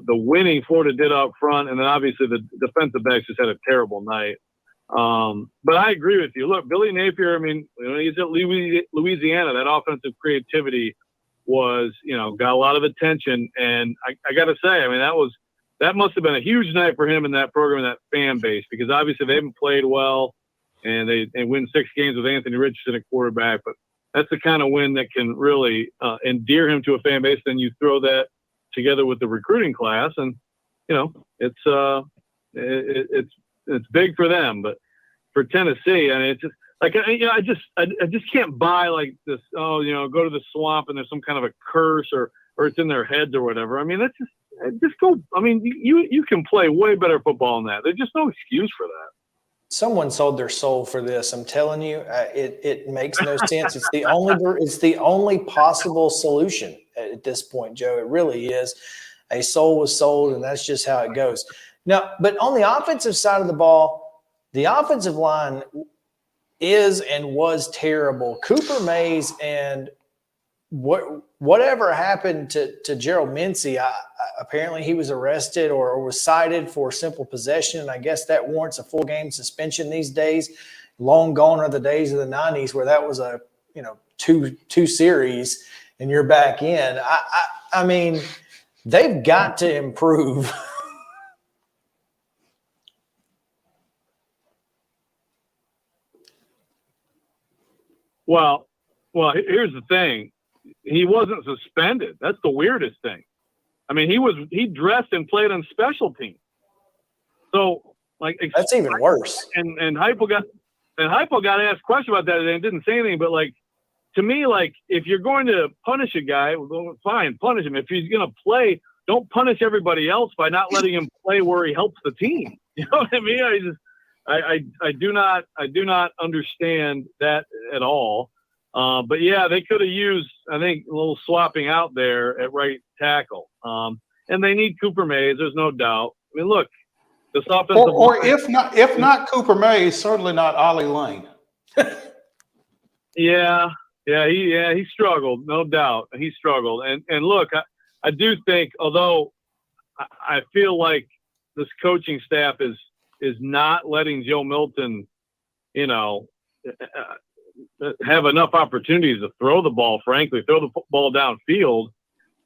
winning Florida did up front, and then obviously the defensive backs just had a terrible night. But I agree with you. Look, Billy Napier, I mean, you know, he's at Louisiana. That offensive creativity was, you know, got a lot of attention. And I got to say, I mean, that must have been a huge night for him and that program and that fan base, because obviously they haven't played well, and they win 6 games with Anthony Richardson at quarterback. But That's the kind of win that can really endear him to a fan base. Then you throw that together with the recruiting class, and it's big for them. But for Tennessee, I mean, it's just like I just can't buy like this. Oh, go to the swamp and there's some kind of a curse or it's in their heads or whatever. I mean, that's just go. I mean, you can play way better football than that. There's just no excuse for that. Someone sold their soul for this. I'm telling you, it makes no sense. It's the only possible solution at this point, Joe. It really is. A soul was sold, and that's just how it goes. Now, but on the offensive side of the ball, the offensive line is and was terrible. Cooper Mays and whatever happened to Gerald Mincy, apparently he was arrested or was cited for simple possession. I guess that warrants a full game suspension these days. Long gone are the days of the 90s where that was a two series and you're back in. I mean, they've got to improve. Well, here's the thing. He wasn't suspended. That's the weirdest thing. I mean, he dressed and played on special teams. So, like, that's even worse. And Heupel got asked a question about that and didn't say anything. But like, to me, like, if you're going to punish a guy, well, fine, punish him. If he's going to play, don't punish everybody else by not letting him play where he helps the team. You know what I mean? I do not understand that at all. But yeah, they could have used, I think, a little swapping out there at right tackle. And they need Cooper Mays. There's no doubt. I mean, look, this offensive or if not Cooper Mays, certainly not Ollie Lane. He struggled, no doubt. He struggled. And look, I do think, although I feel like this coaching staff is not letting Joe Milton, have enough opportunities to throw the ball, frankly, throw the ball downfield.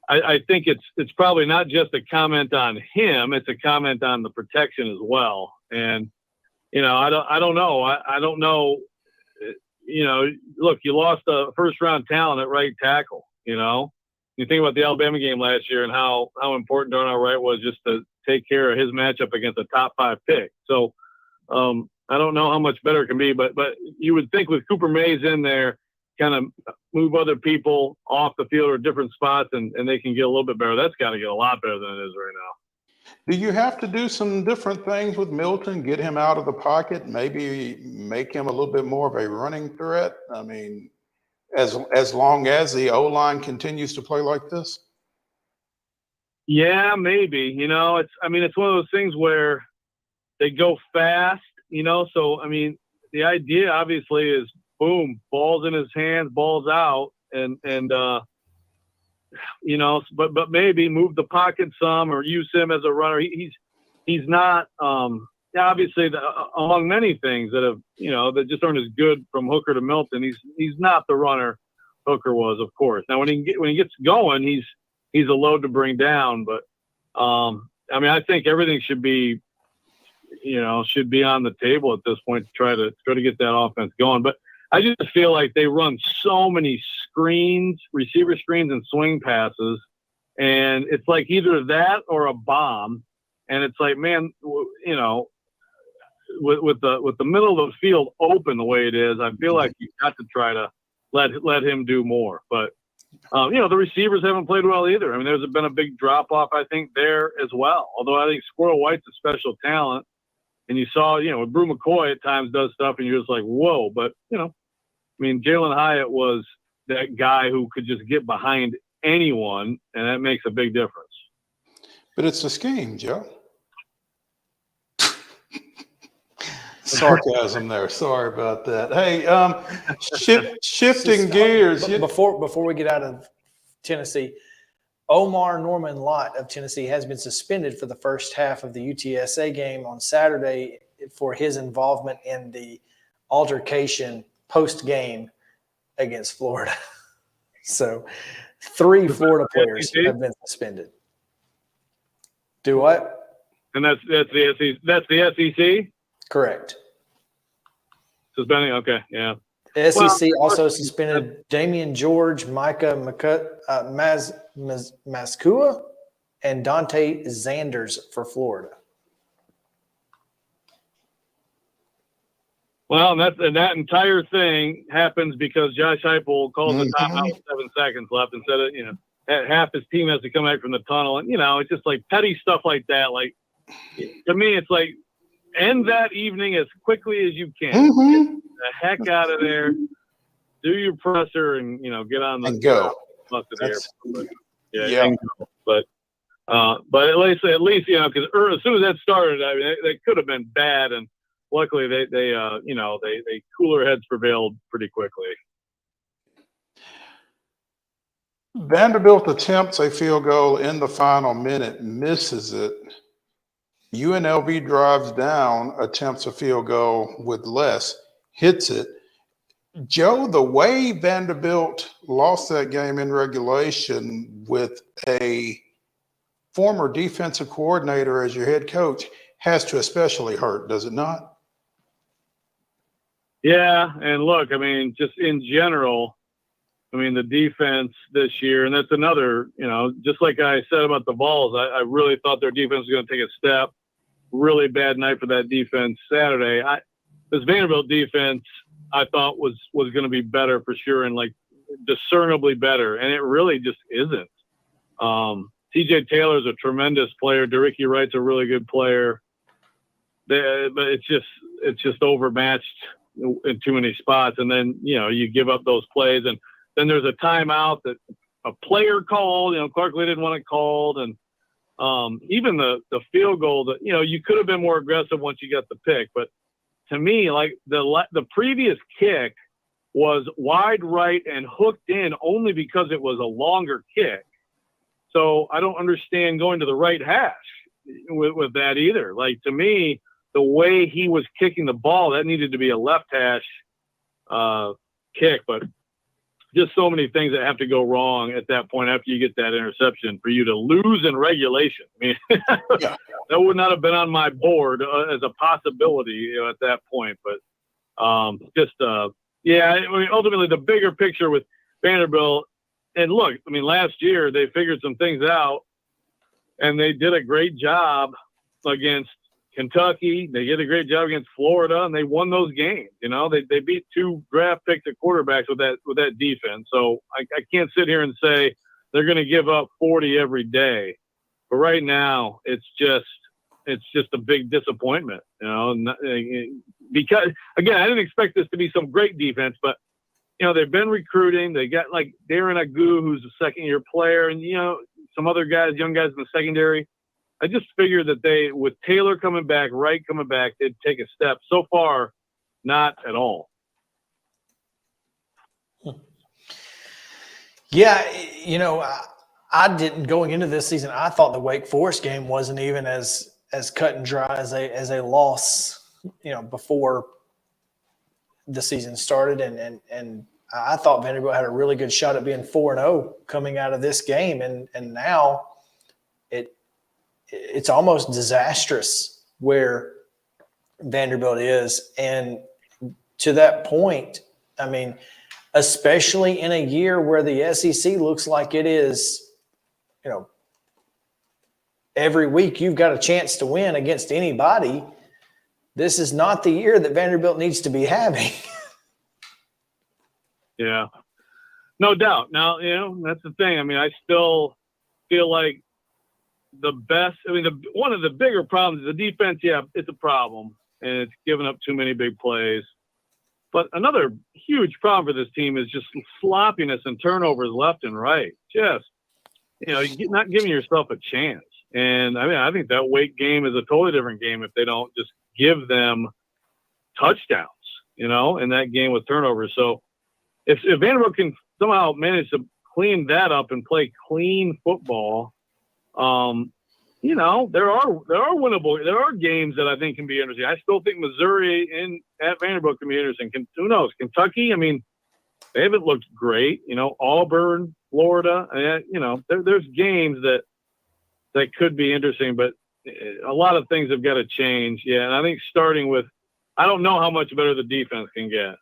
I think it's probably not just a comment on him. It's a comment on the protection as well. And, I don't know. I don't know. Look, you lost a first round talent at right tackle, You think about the Alabama game last year and how important Darnell Wright was just to take care of his matchup against a top 5 pick. So, I don't know how much better it can be, but you would think with Cooper Mays in there, kind of move other people off the field or different spots, and they can get a little bit better. That's got to get a lot better than it is right now. Do you have to do some different things with Milton, get him out of the pocket, maybe make him a little bit more of a running threat? I mean, as long as the O-line continues to play like this? Yeah, maybe. It's one of those things where they go fast, so, I mean, the idea obviously is boom, ball's in his hands, ball's out, and but maybe move the pocket some or use him as a runner. He's not obviously among many things that have that just aren't as good from Hooker to Milton. He's not the runner Hooker was, of course. Now when he gets going, he's a load to bring down. But I think everything should be on the table at this point to try to get that offense going. But I just feel like they run so many screens, receiver screens, and swing passes, and it's like either that or a bomb. And it's like, man, with the middle of the field open the way it is, I feel like you've got to try to let him do more. But the receivers haven't played well either. I mean, there's been a big drop off, I think, there as well. Although I think Squirrel White's a special Talent. And you saw, Brew McCoy at times does stuff, and you're just like, whoa. But, Jalen Hyatt was that guy who could just get behind anyone, and that makes a big difference. But it's a scheme, Joe. Sarcasm there. Sorry about that. Hey, shifting gears. Before we get out of Tennessee, Omar Norman Lott of Tennessee has been suspended for the first half of the UTSA game on Saturday for his involvement in the altercation post-game against Florida. So 3 Florida players have been suspended. Do what? And that's the SEC? That's the SEC? Correct. Suspending? Okay, yeah. The SEC also suspended Damian George, Micah Maskua, and Dante Zanders for Florida. Well, and that entire thing happens because Josh Heupel calls a timeout with 7 seconds left instead of, half his team has to come back from the tunnel. And, it's just like petty stuff like that. Like, to me, it's like, end that evening as quickly as you can. Get the heck out of there. Do your presser and, get on the and go. Bus to the airport. But at least, because as soon as that started, I mean, they could have been bad, and luckily they cooler heads prevailed pretty quickly. Vanderbilt attempts a field goal in the final minute, misses it. UNLV drives down, attempts a field goal with less, hits it. Joe, the way Vanderbilt lost that game in regulation with a former defensive coordinator as your head coach has to especially hurt, does it not? Yeah, and look, I mean, just in general, I mean, the defense this year, and that's another, just like I said about the Vols, I really thought their defense was going to take a step. Really bad night for that defense Saturday. This Vanderbilt defense, I thought was going to be better for sure, and like discernibly better, and it really just isn't. TJ Taylor's a tremendous player. DeRicky Wright's a really good player. But it's just overmatched in too many spots, and then you give up those plays, and then there's a timeout that a player called. Clark Lee didn't want it called, and even the field goal that you could have been more aggressive once you got the pick, but to me, like the previous kick was wide right and hooked in only because it was a longer kick. So I don't understand going to the right hash with that either. Like, to me, the way he was kicking the ball, that needed to be a left hash kick. But just so many things that have to go wrong at that point after you get that interception for you to lose in regulation. I mean, that would not have been on my board as a possibility at that point. But ultimately the bigger picture with Vanderbilt, and look, I mean, last year they figured some things out, and they did a great job against Kentucky. They did a great job against Florida, and they won those games. They beat 2 draft picks at quarterbacks with that defense. So I can't sit here and say they're going to give up 40 every day. But right now, it's just a big disappointment. Because again, I didn't expect this to be some great defense, but they've been recruiting. They got like Darren Agu, who's a second-year player, and some other guys, young guys in the secondary. I just figured that with Taylor coming back, Wright coming back, they'd take a step. So far, not at all. Yeah, I didn't, going into this season, I thought the Wake Forest game wasn't even as cut and dry as a loss, before the season started, and I thought Vanderbilt had a really good shot at being 4-0 coming out of this game, and now it's almost disastrous where Vanderbilt is. And to that point, I mean, especially in a year where the SEC looks like it is, every week you've got a chance to win against anybody. This is not the year that Vanderbilt needs to be having. Yeah, no doubt. Now, that's the thing. I mean, I still feel like one of the bigger problems is the defense. Yeah, it's a problem, and it's given up too many big plays. But another huge problem for this team is just sloppiness and turnovers left and right. Just, you're not giving yourself a chance. And I think that Wake game is a totally different game if they don't just give them touchdowns, in that game with turnovers. So if Vanderbilt can somehow manage to clean that up and play clean football, there are winnable. There are games that I think can be interesting. I still think Missouri at Vanderbilt can be interesting. Who knows? Kentucky, I mean, they haven't looked great. Auburn, Florida, there's games that could be interesting, but a lot of things have got to change. Yeah, and I think starting with I don't know how much better the defense can get.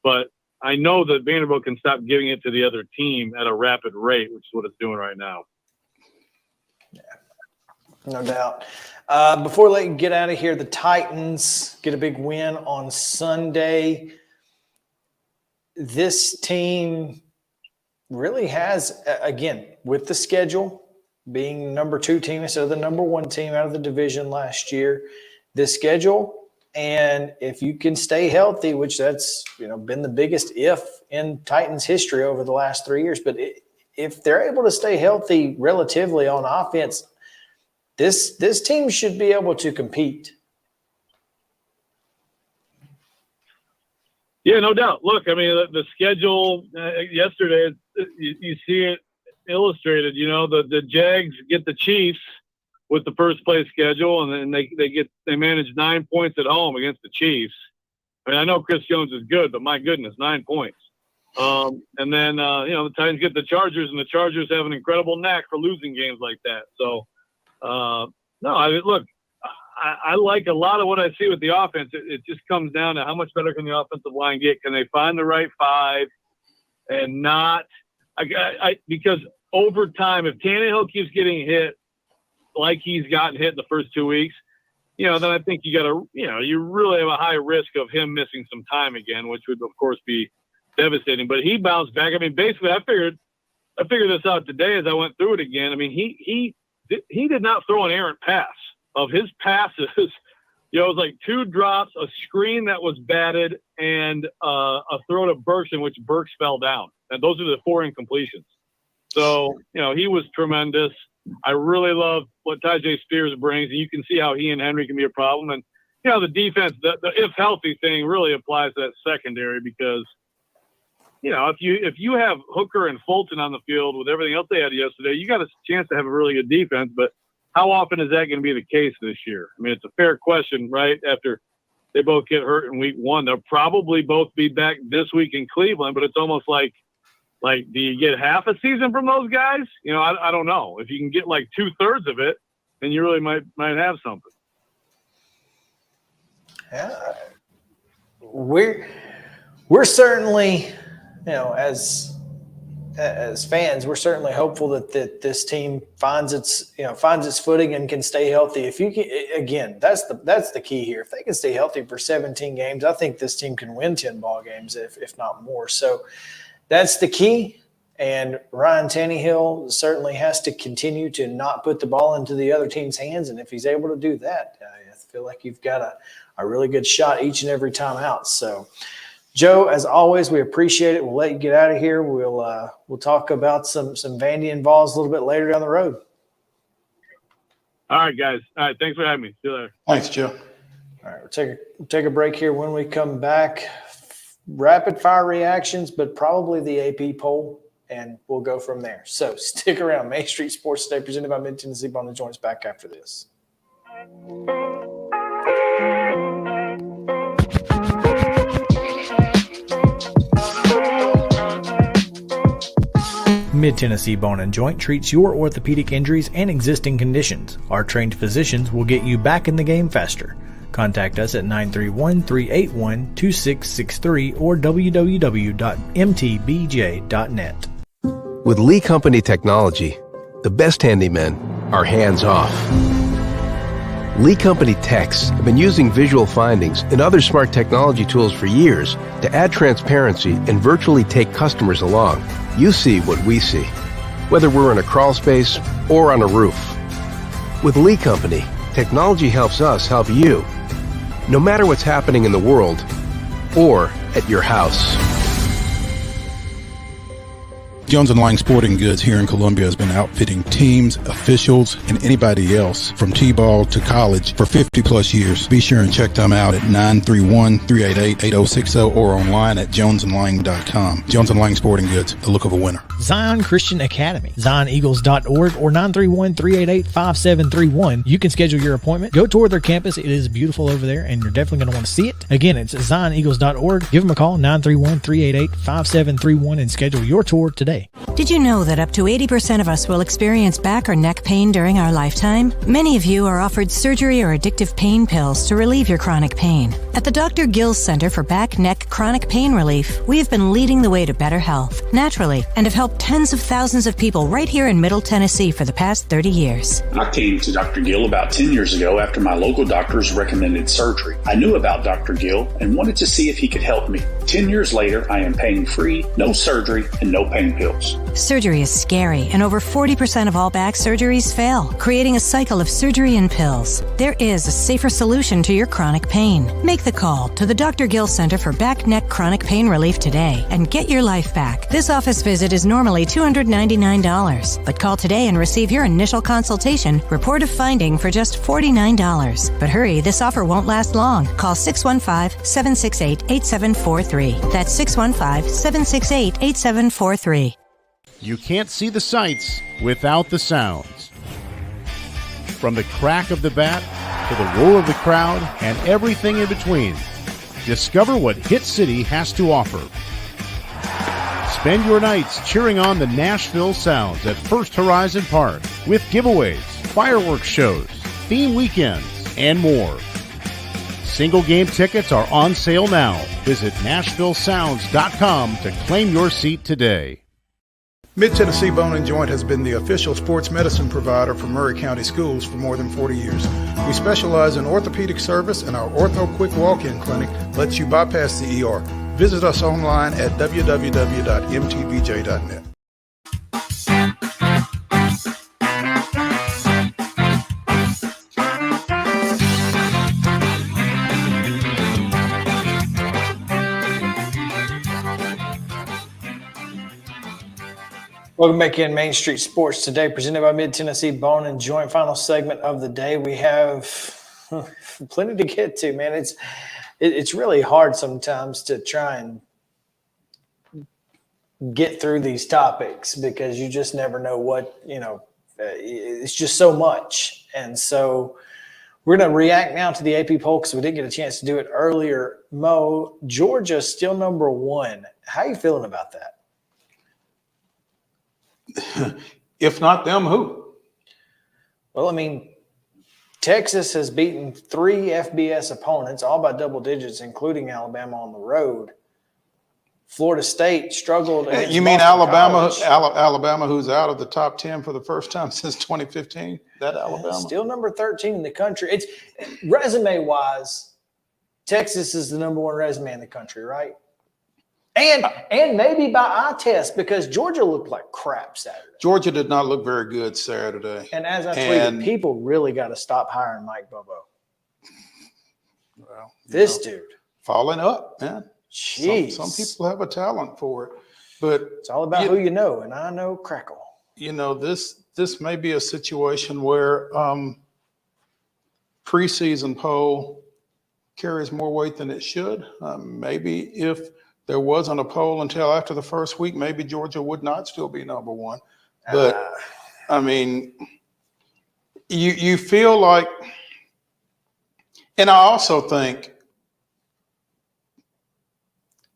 But I know that Vanderbilt can stop giving it to the other team at a rapid rate, which is what it's doing right now. Yeah, no doubt. Before we let you get out of here, the Titans get a big win on Sunday. This team really has, again, with the schedule being number 2 team instead of the number 1 team out of the division last year, this schedule, and if you can stay healthy, which that's been the biggest if in Titans history over the last 3 years, but if they're able to stay healthy relatively on offense, this team should be able to compete. Yeah, no doubt. Look, I mean, the schedule yesterday, you see it illustrated. The Jags get the Chiefs with the first place schedule, and then they manage 9 points at home against the Chiefs. I mean, I know Chris Jones is good, but my goodness, 9 points. And then the Titans get the Chargers, and the Chargers have an incredible knack for losing games like that. So, look, I like a lot of what I see with the offense. It just comes down to how much better can the offensive line get? Can they find the right 5 and not because over time, if Tannehill keeps getting hit like he's gotten hit in the first 2 weeks, then I think you really have a high risk of him missing some time again, which would of course be devastating. But he bounced back. I mean, basically, I figured this out today as I went through it again. I mean, he did not throw an errant pass. Of his passes, it was like 2 drops, a screen that was batted, and a throw to Burks in which Burks fell down. And those are the 4 incompletions. So, he was tremendous. I really love what Tyjae Spears brings, and you can see how he and Henry can be a problem. And, the defense, the if healthy thing really applies to that secondary because, if you have Hooker and Fulton on the field with everything else they had yesterday, you got a chance to have a really good defense. But how often is that going to be the case this year? I mean, it's a fair question, right? After they both get hurt in week 1, they'll probably both be back this week in Cleveland, but it's almost like, do you get half a season from those guys? I don't know. If you can get like 2/3 of it, then you really might have something. Yeah. We're certainly, as fans, we're certainly hopeful that this team finds its footing and can stay healthy. If you can, again, that's the key here. If they can stay healthy for 17 games, I think this team can win 10 ball games, if not more. So that's the key. And Ryan Tannehill certainly has to continue to not put the ball into the other team's hands. And if he's able to do that, I feel like you've got a really good shot each and every time out. So, Joe, as always, we appreciate it. We'll let you get out of here. We'll talk about some Vandy and Vols a little bit later down the road. All right, guys. All right, thanks for having me. See you later. Thanks, Joe. All right, we'll take a break here. When we come back, rapid fire reactions, but probably the AP poll, and we'll go from there. So stick around. Main Street Sports Today, presented by Mid-Tennessee Bone, joins back after this. Mid-Tennessee Bone and Joint treats your orthopedic injuries and existing conditions. Our trained physicians will get you back in the game faster. Contact us at 931-381-2663 or www.mtbj.net. With Lee Company technology, the best handymen are hands-off. Lee Company techs have been using visual findings and other smart technology tools for years to add transparency and virtually take customers along. You see what we see, whether we're in a crawl space or on a roof. With Lee Company, technology helps us help you, no matter what's happening in the world or at your house. Jones & Lang Sporting Goods here in Columbia has been outfitting teams, officials, and anybody else from T-ball to college for 50 plus years. Be sure and check them out at 931-388-8060 or online at jonesandlang.com. Jones & Lang Sporting Goods, the look of a winner. Zion Christian Academy, zioneagles.org or 931-388-5731. You can schedule your appointment. Go tour their campus. It is beautiful over there, and you're definitely going to want to see it. Again, it's zioneagles.org. Give them a call, 931-388-5731, and schedule your tour today. today. Did you know that up to 80% of us will experience back or neck pain during our lifetime? Many of you are offered surgery or addictive pain pills to relieve your chronic pain. At the Dr. Gill's Center for Back, Neck, Chronic Pain Relief, we have been leading the way to better health, naturally, and have helped tens of thousands of people right here in Middle Tennessee for the past 30 years. I came to Dr. Gill about 10 years ago after my local doctors recommended surgery. I knew about Dr. Gill and wanted to see if he could help me. 10 years later, I am pain-free, no surgery, and no pain pills. Surgery is scary, and over 40% of all back surgeries fail, creating a cycle of surgery and pills. There is a safer solution to your chronic pain. Make the call to the Dr. Gill Center for Back, Neck, Chronic Pain Relief today and get your life back. This office visit is normally $299, but call today and receive your initial consultation, report of finding for just $49. But hurry, this offer won't last long. Call 615-768-8743. That's 615-768-8743. You can't see the sights without the sounds. From the crack of the bat to the roar of the crowd and everything in between, discover what Hit City has to offer. Spend your nights cheering on the Nashville Sounds at First Horizon Park with giveaways, fireworks shows, theme weekends, and more. Single game tickets are on sale now. Visit NashvilleSounds.com to claim your seat today. Mid-Tennessee Bone and Joint has been the official sports medicine provider for Murray County Schools for more than 40 years. We specialize in orthopedic service, and our Ortho Quick Walk-In Clinic lets you bypass the ER. Visit us online at www.mtbj.net. Welcome back in Main Street Sports Today, presented by Mid-Tennessee Bone and Joint. Final segment of the day. We have plenty to get to, man. It's really hard sometimes to try and get through these topics because you just never know what, it's just so much. And so we're going to react now to the AP poll because we didn't get a chance to do it earlier. Mo, Georgia still number one. How are you feeling about that? If not them, who? Well, I mean, Texas has beaten 3 FBS opponents, all by double digits, including Alabama on the road. Florida State struggled. You mean Alabama, who's out of the top 10 for the first time since 2015? That Alabama? Still number 13 in the country. It's resume-wise, Texas is the number one resume in the country, right? And maybe by eye test, because Georgia looked like crap Saturday. Georgia did not look very good Saturday. And as I tweeted, people really got to stop hiring Mike Bobo. Well, this dude. Falling up, man. Jeez. Some people have a talent for it. But it's all about who you know, and I know Crackle. This may be a situation where preseason poll carries more weight than it should. Maybe if there wasn't a poll until after the first week, maybe Georgia would not still be number one. But, I mean, you feel like, and I also think,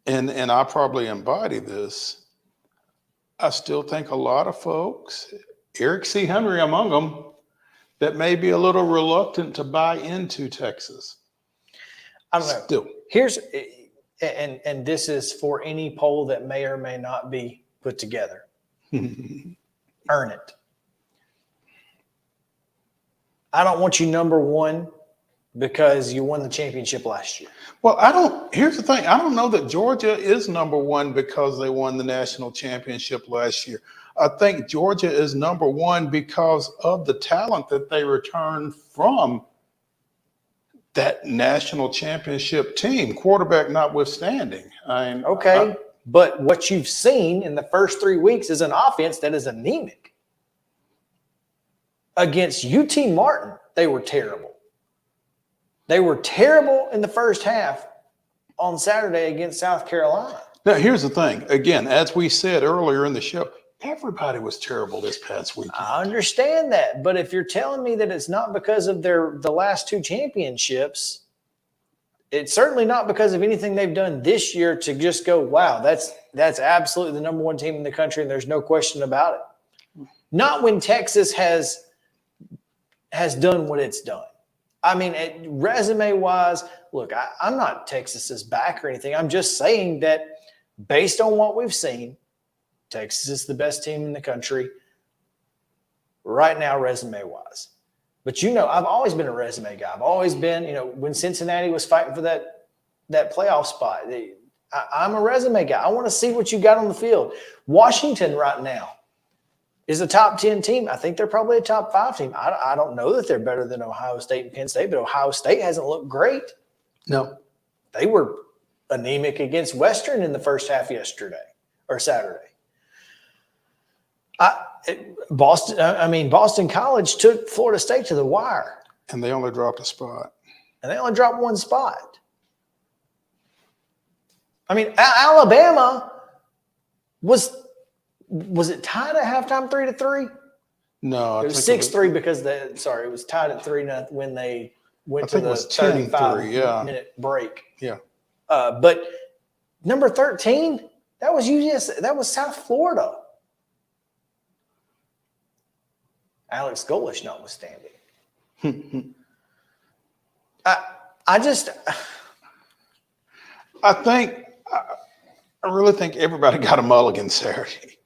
and I probably embody this, I still think a lot of folks, Eric C. Henry among them, that may be a little reluctant to buy into Texas. I don't know. Still. Here's... And this is for any poll that may or may not be put together. Earn it. I don't want you number one because you won the championship last year. Well, here's the thing. I don't know that Georgia is number one because they won the national championship last year. I think Georgia is number one because of the talent that they returned from that national championship team, quarterback notwithstanding. But what you've seen in the first 3 weeks is an offense that is anemic. Against UT Martin, they were terrible. They were terrible in the first half on Saturday against South Carolina. Now, here's the thing. Again, as we said earlier in the show, everybody was terrible this past weekend. I understand that, but if you're telling me that it's not because of the last 2 championships, it's certainly not because of anything they've done this year to just go, wow, that's absolutely the number one team in the country, and there's no question about it. Not when Texas has done what it's done. I mean, resume-wise, look, I'm not Texas's back or anything. I'm just saying that based on what we've seen, Texas is the best team in the country right now, resume-wise. But, I've always been a resume guy. I've always been, when Cincinnati was fighting for that playoff spot, I'm a resume guy. I want to see what you got on the field. Washington right now is a top 10 team. I think they're probably a top 5 team. I don't know that they're better than Ohio State and Penn State, but Ohio State hasn't looked great. No. They were anemic against Western in the first half Saturday. Boston College took Florida State to the wire. And they only dropped a spot. And they only dropped one spot. I mean, Alabama was it tied at halftime 3-3? No, it was 6-3 because it was tied at 3-0 when they went to the 35-minute break. Yeah. But number 13, that was South Florida. Alex Golish notwithstanding. I really think everybody got a mulligan Saturday.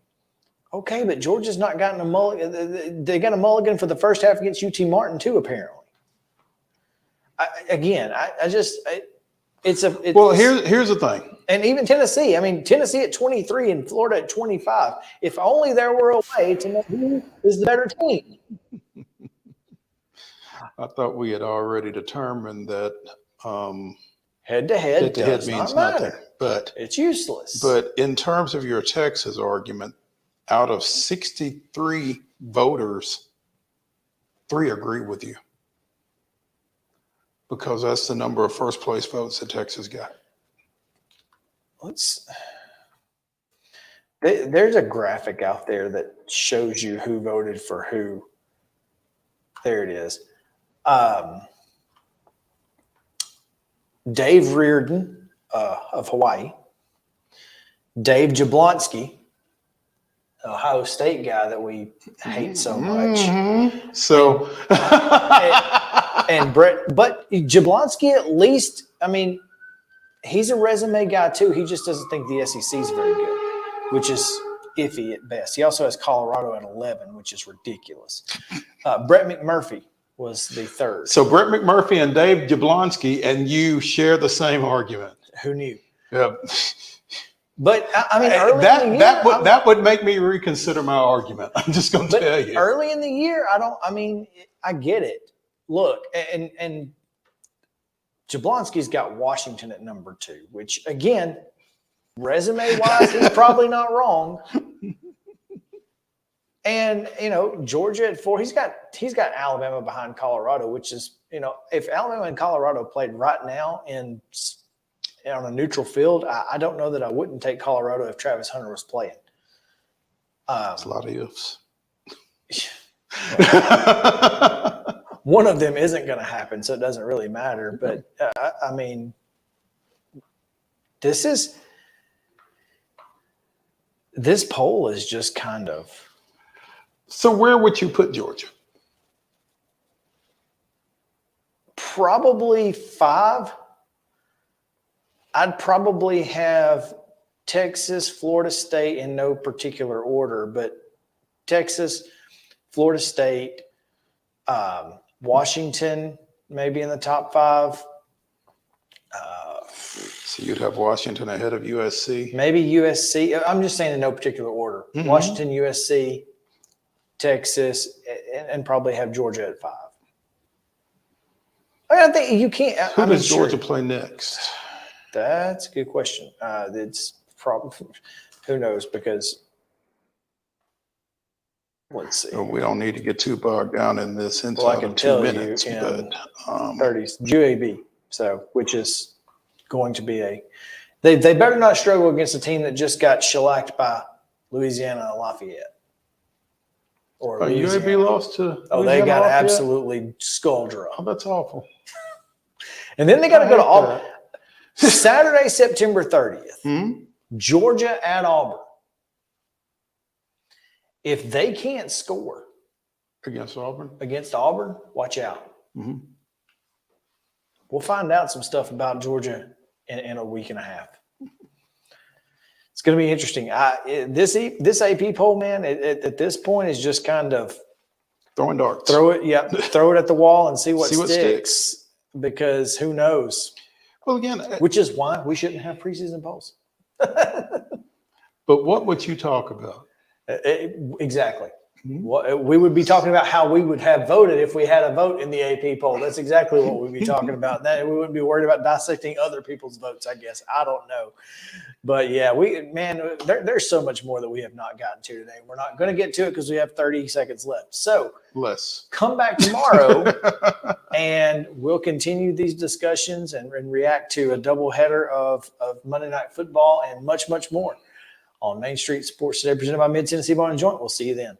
Okay, but Georgia's not gotten a mulligan. They got a mulligan for the first half against UT Martin too, apparently. Here's the thing. And even Tennessee. I mean, Tennessee at 23 and Florida at 25. If only there were a way to know who is the better team. I thought we had already determined that head-to-head does means not nothing. matter. But it's useless. But in terms of your Texas argument, out of 63 voters, 3 agree with you. Because that's the number of first place votes that Texas got. There's a graphic out there that shows you who voted for who. There it is. Dave Reardon of Hawaii. Dave Jablonski, Ohio State guy that we hate so much. Mm-hmm. So, and Brett, but Jablonski at least, I mean, he's a resume guy too. He just doesn't think the SEC is very good, which is iffy at best. He also has Colorado at 11, which is ridiculous. Brett McMurphy was the third. So Brett McMurphy and Dave Jablonski and you share the same argument. Who knew? Yeah. But I mean, that would make me reconsider my argument. I'm just going to tell you. Early in the year, I get it. Look, and Jablonski's got Washington at number 2, which again, resume-wise, he's probably not wrong. And Georgia at 4, he's got Alabama behind Colorado, which is if Alabama and Colorado played right now on a neutral field, I don't know that I wouldn't take Colorado if Travis Hunter was playing. It's a lot of ifs. One of them isn't going to happen, so it doesn't really matter. But I mean, this poll is just kind of. So where would you put Georgia? Probably 5. I'd probably have Texas, Florida State in no particular order, but Texas, Florida State, Washington maybe in the top 5. So you'd have Washington ahead of USC? Maybe USC. I'm just saying in no particular order. Mm-hmm. Washington, USC, Texas, and probably have Georgia at 5. I think you can't. Who does Georgia play next? That's a good question. It's probably, who knows, because let's see. Well, we don't need to get too bogged down in this inside I can of 2 tell minutes, you in but 30s, UAB. So, which is going to be they better not struggle against a team that just got shellacked by Louisiana and Lafayette. Or UAB lost to Louisiana they got Lafayette? Absolutely skull drop. Oh, that's awful. And then they got to go to Auburn. Saturday, September 30th, Georgia at Auburn. If they can't score against Auburn, watch out. We'll find out some stuff about Georgia in a week and a half. It's going to be interesting. This AP poll, man, at this point is just kind of throwing darts. Throw it at the wall and see what sticks. Because who knows? Well, again, which is why we shouldn't have preseason polls. But what would you talk about? Exactly. We would be talking about how we would have voted if we had a vote in the AP poll. That's exactly what we'd be talking about. That we wouldn't be worried about dissecting other people's votes, I guess. I don't know. But yeah, there's so much more that we have not gotten to today. We're not going to get to it because we have 30 seconds left. So come back tomorrow and we'll continue these discussions and react to a doubleheader of Monday Night Football and much, much more on Main Street Sports Today, presented by Mid-Tennessee Bar and Joint. We'll see you then.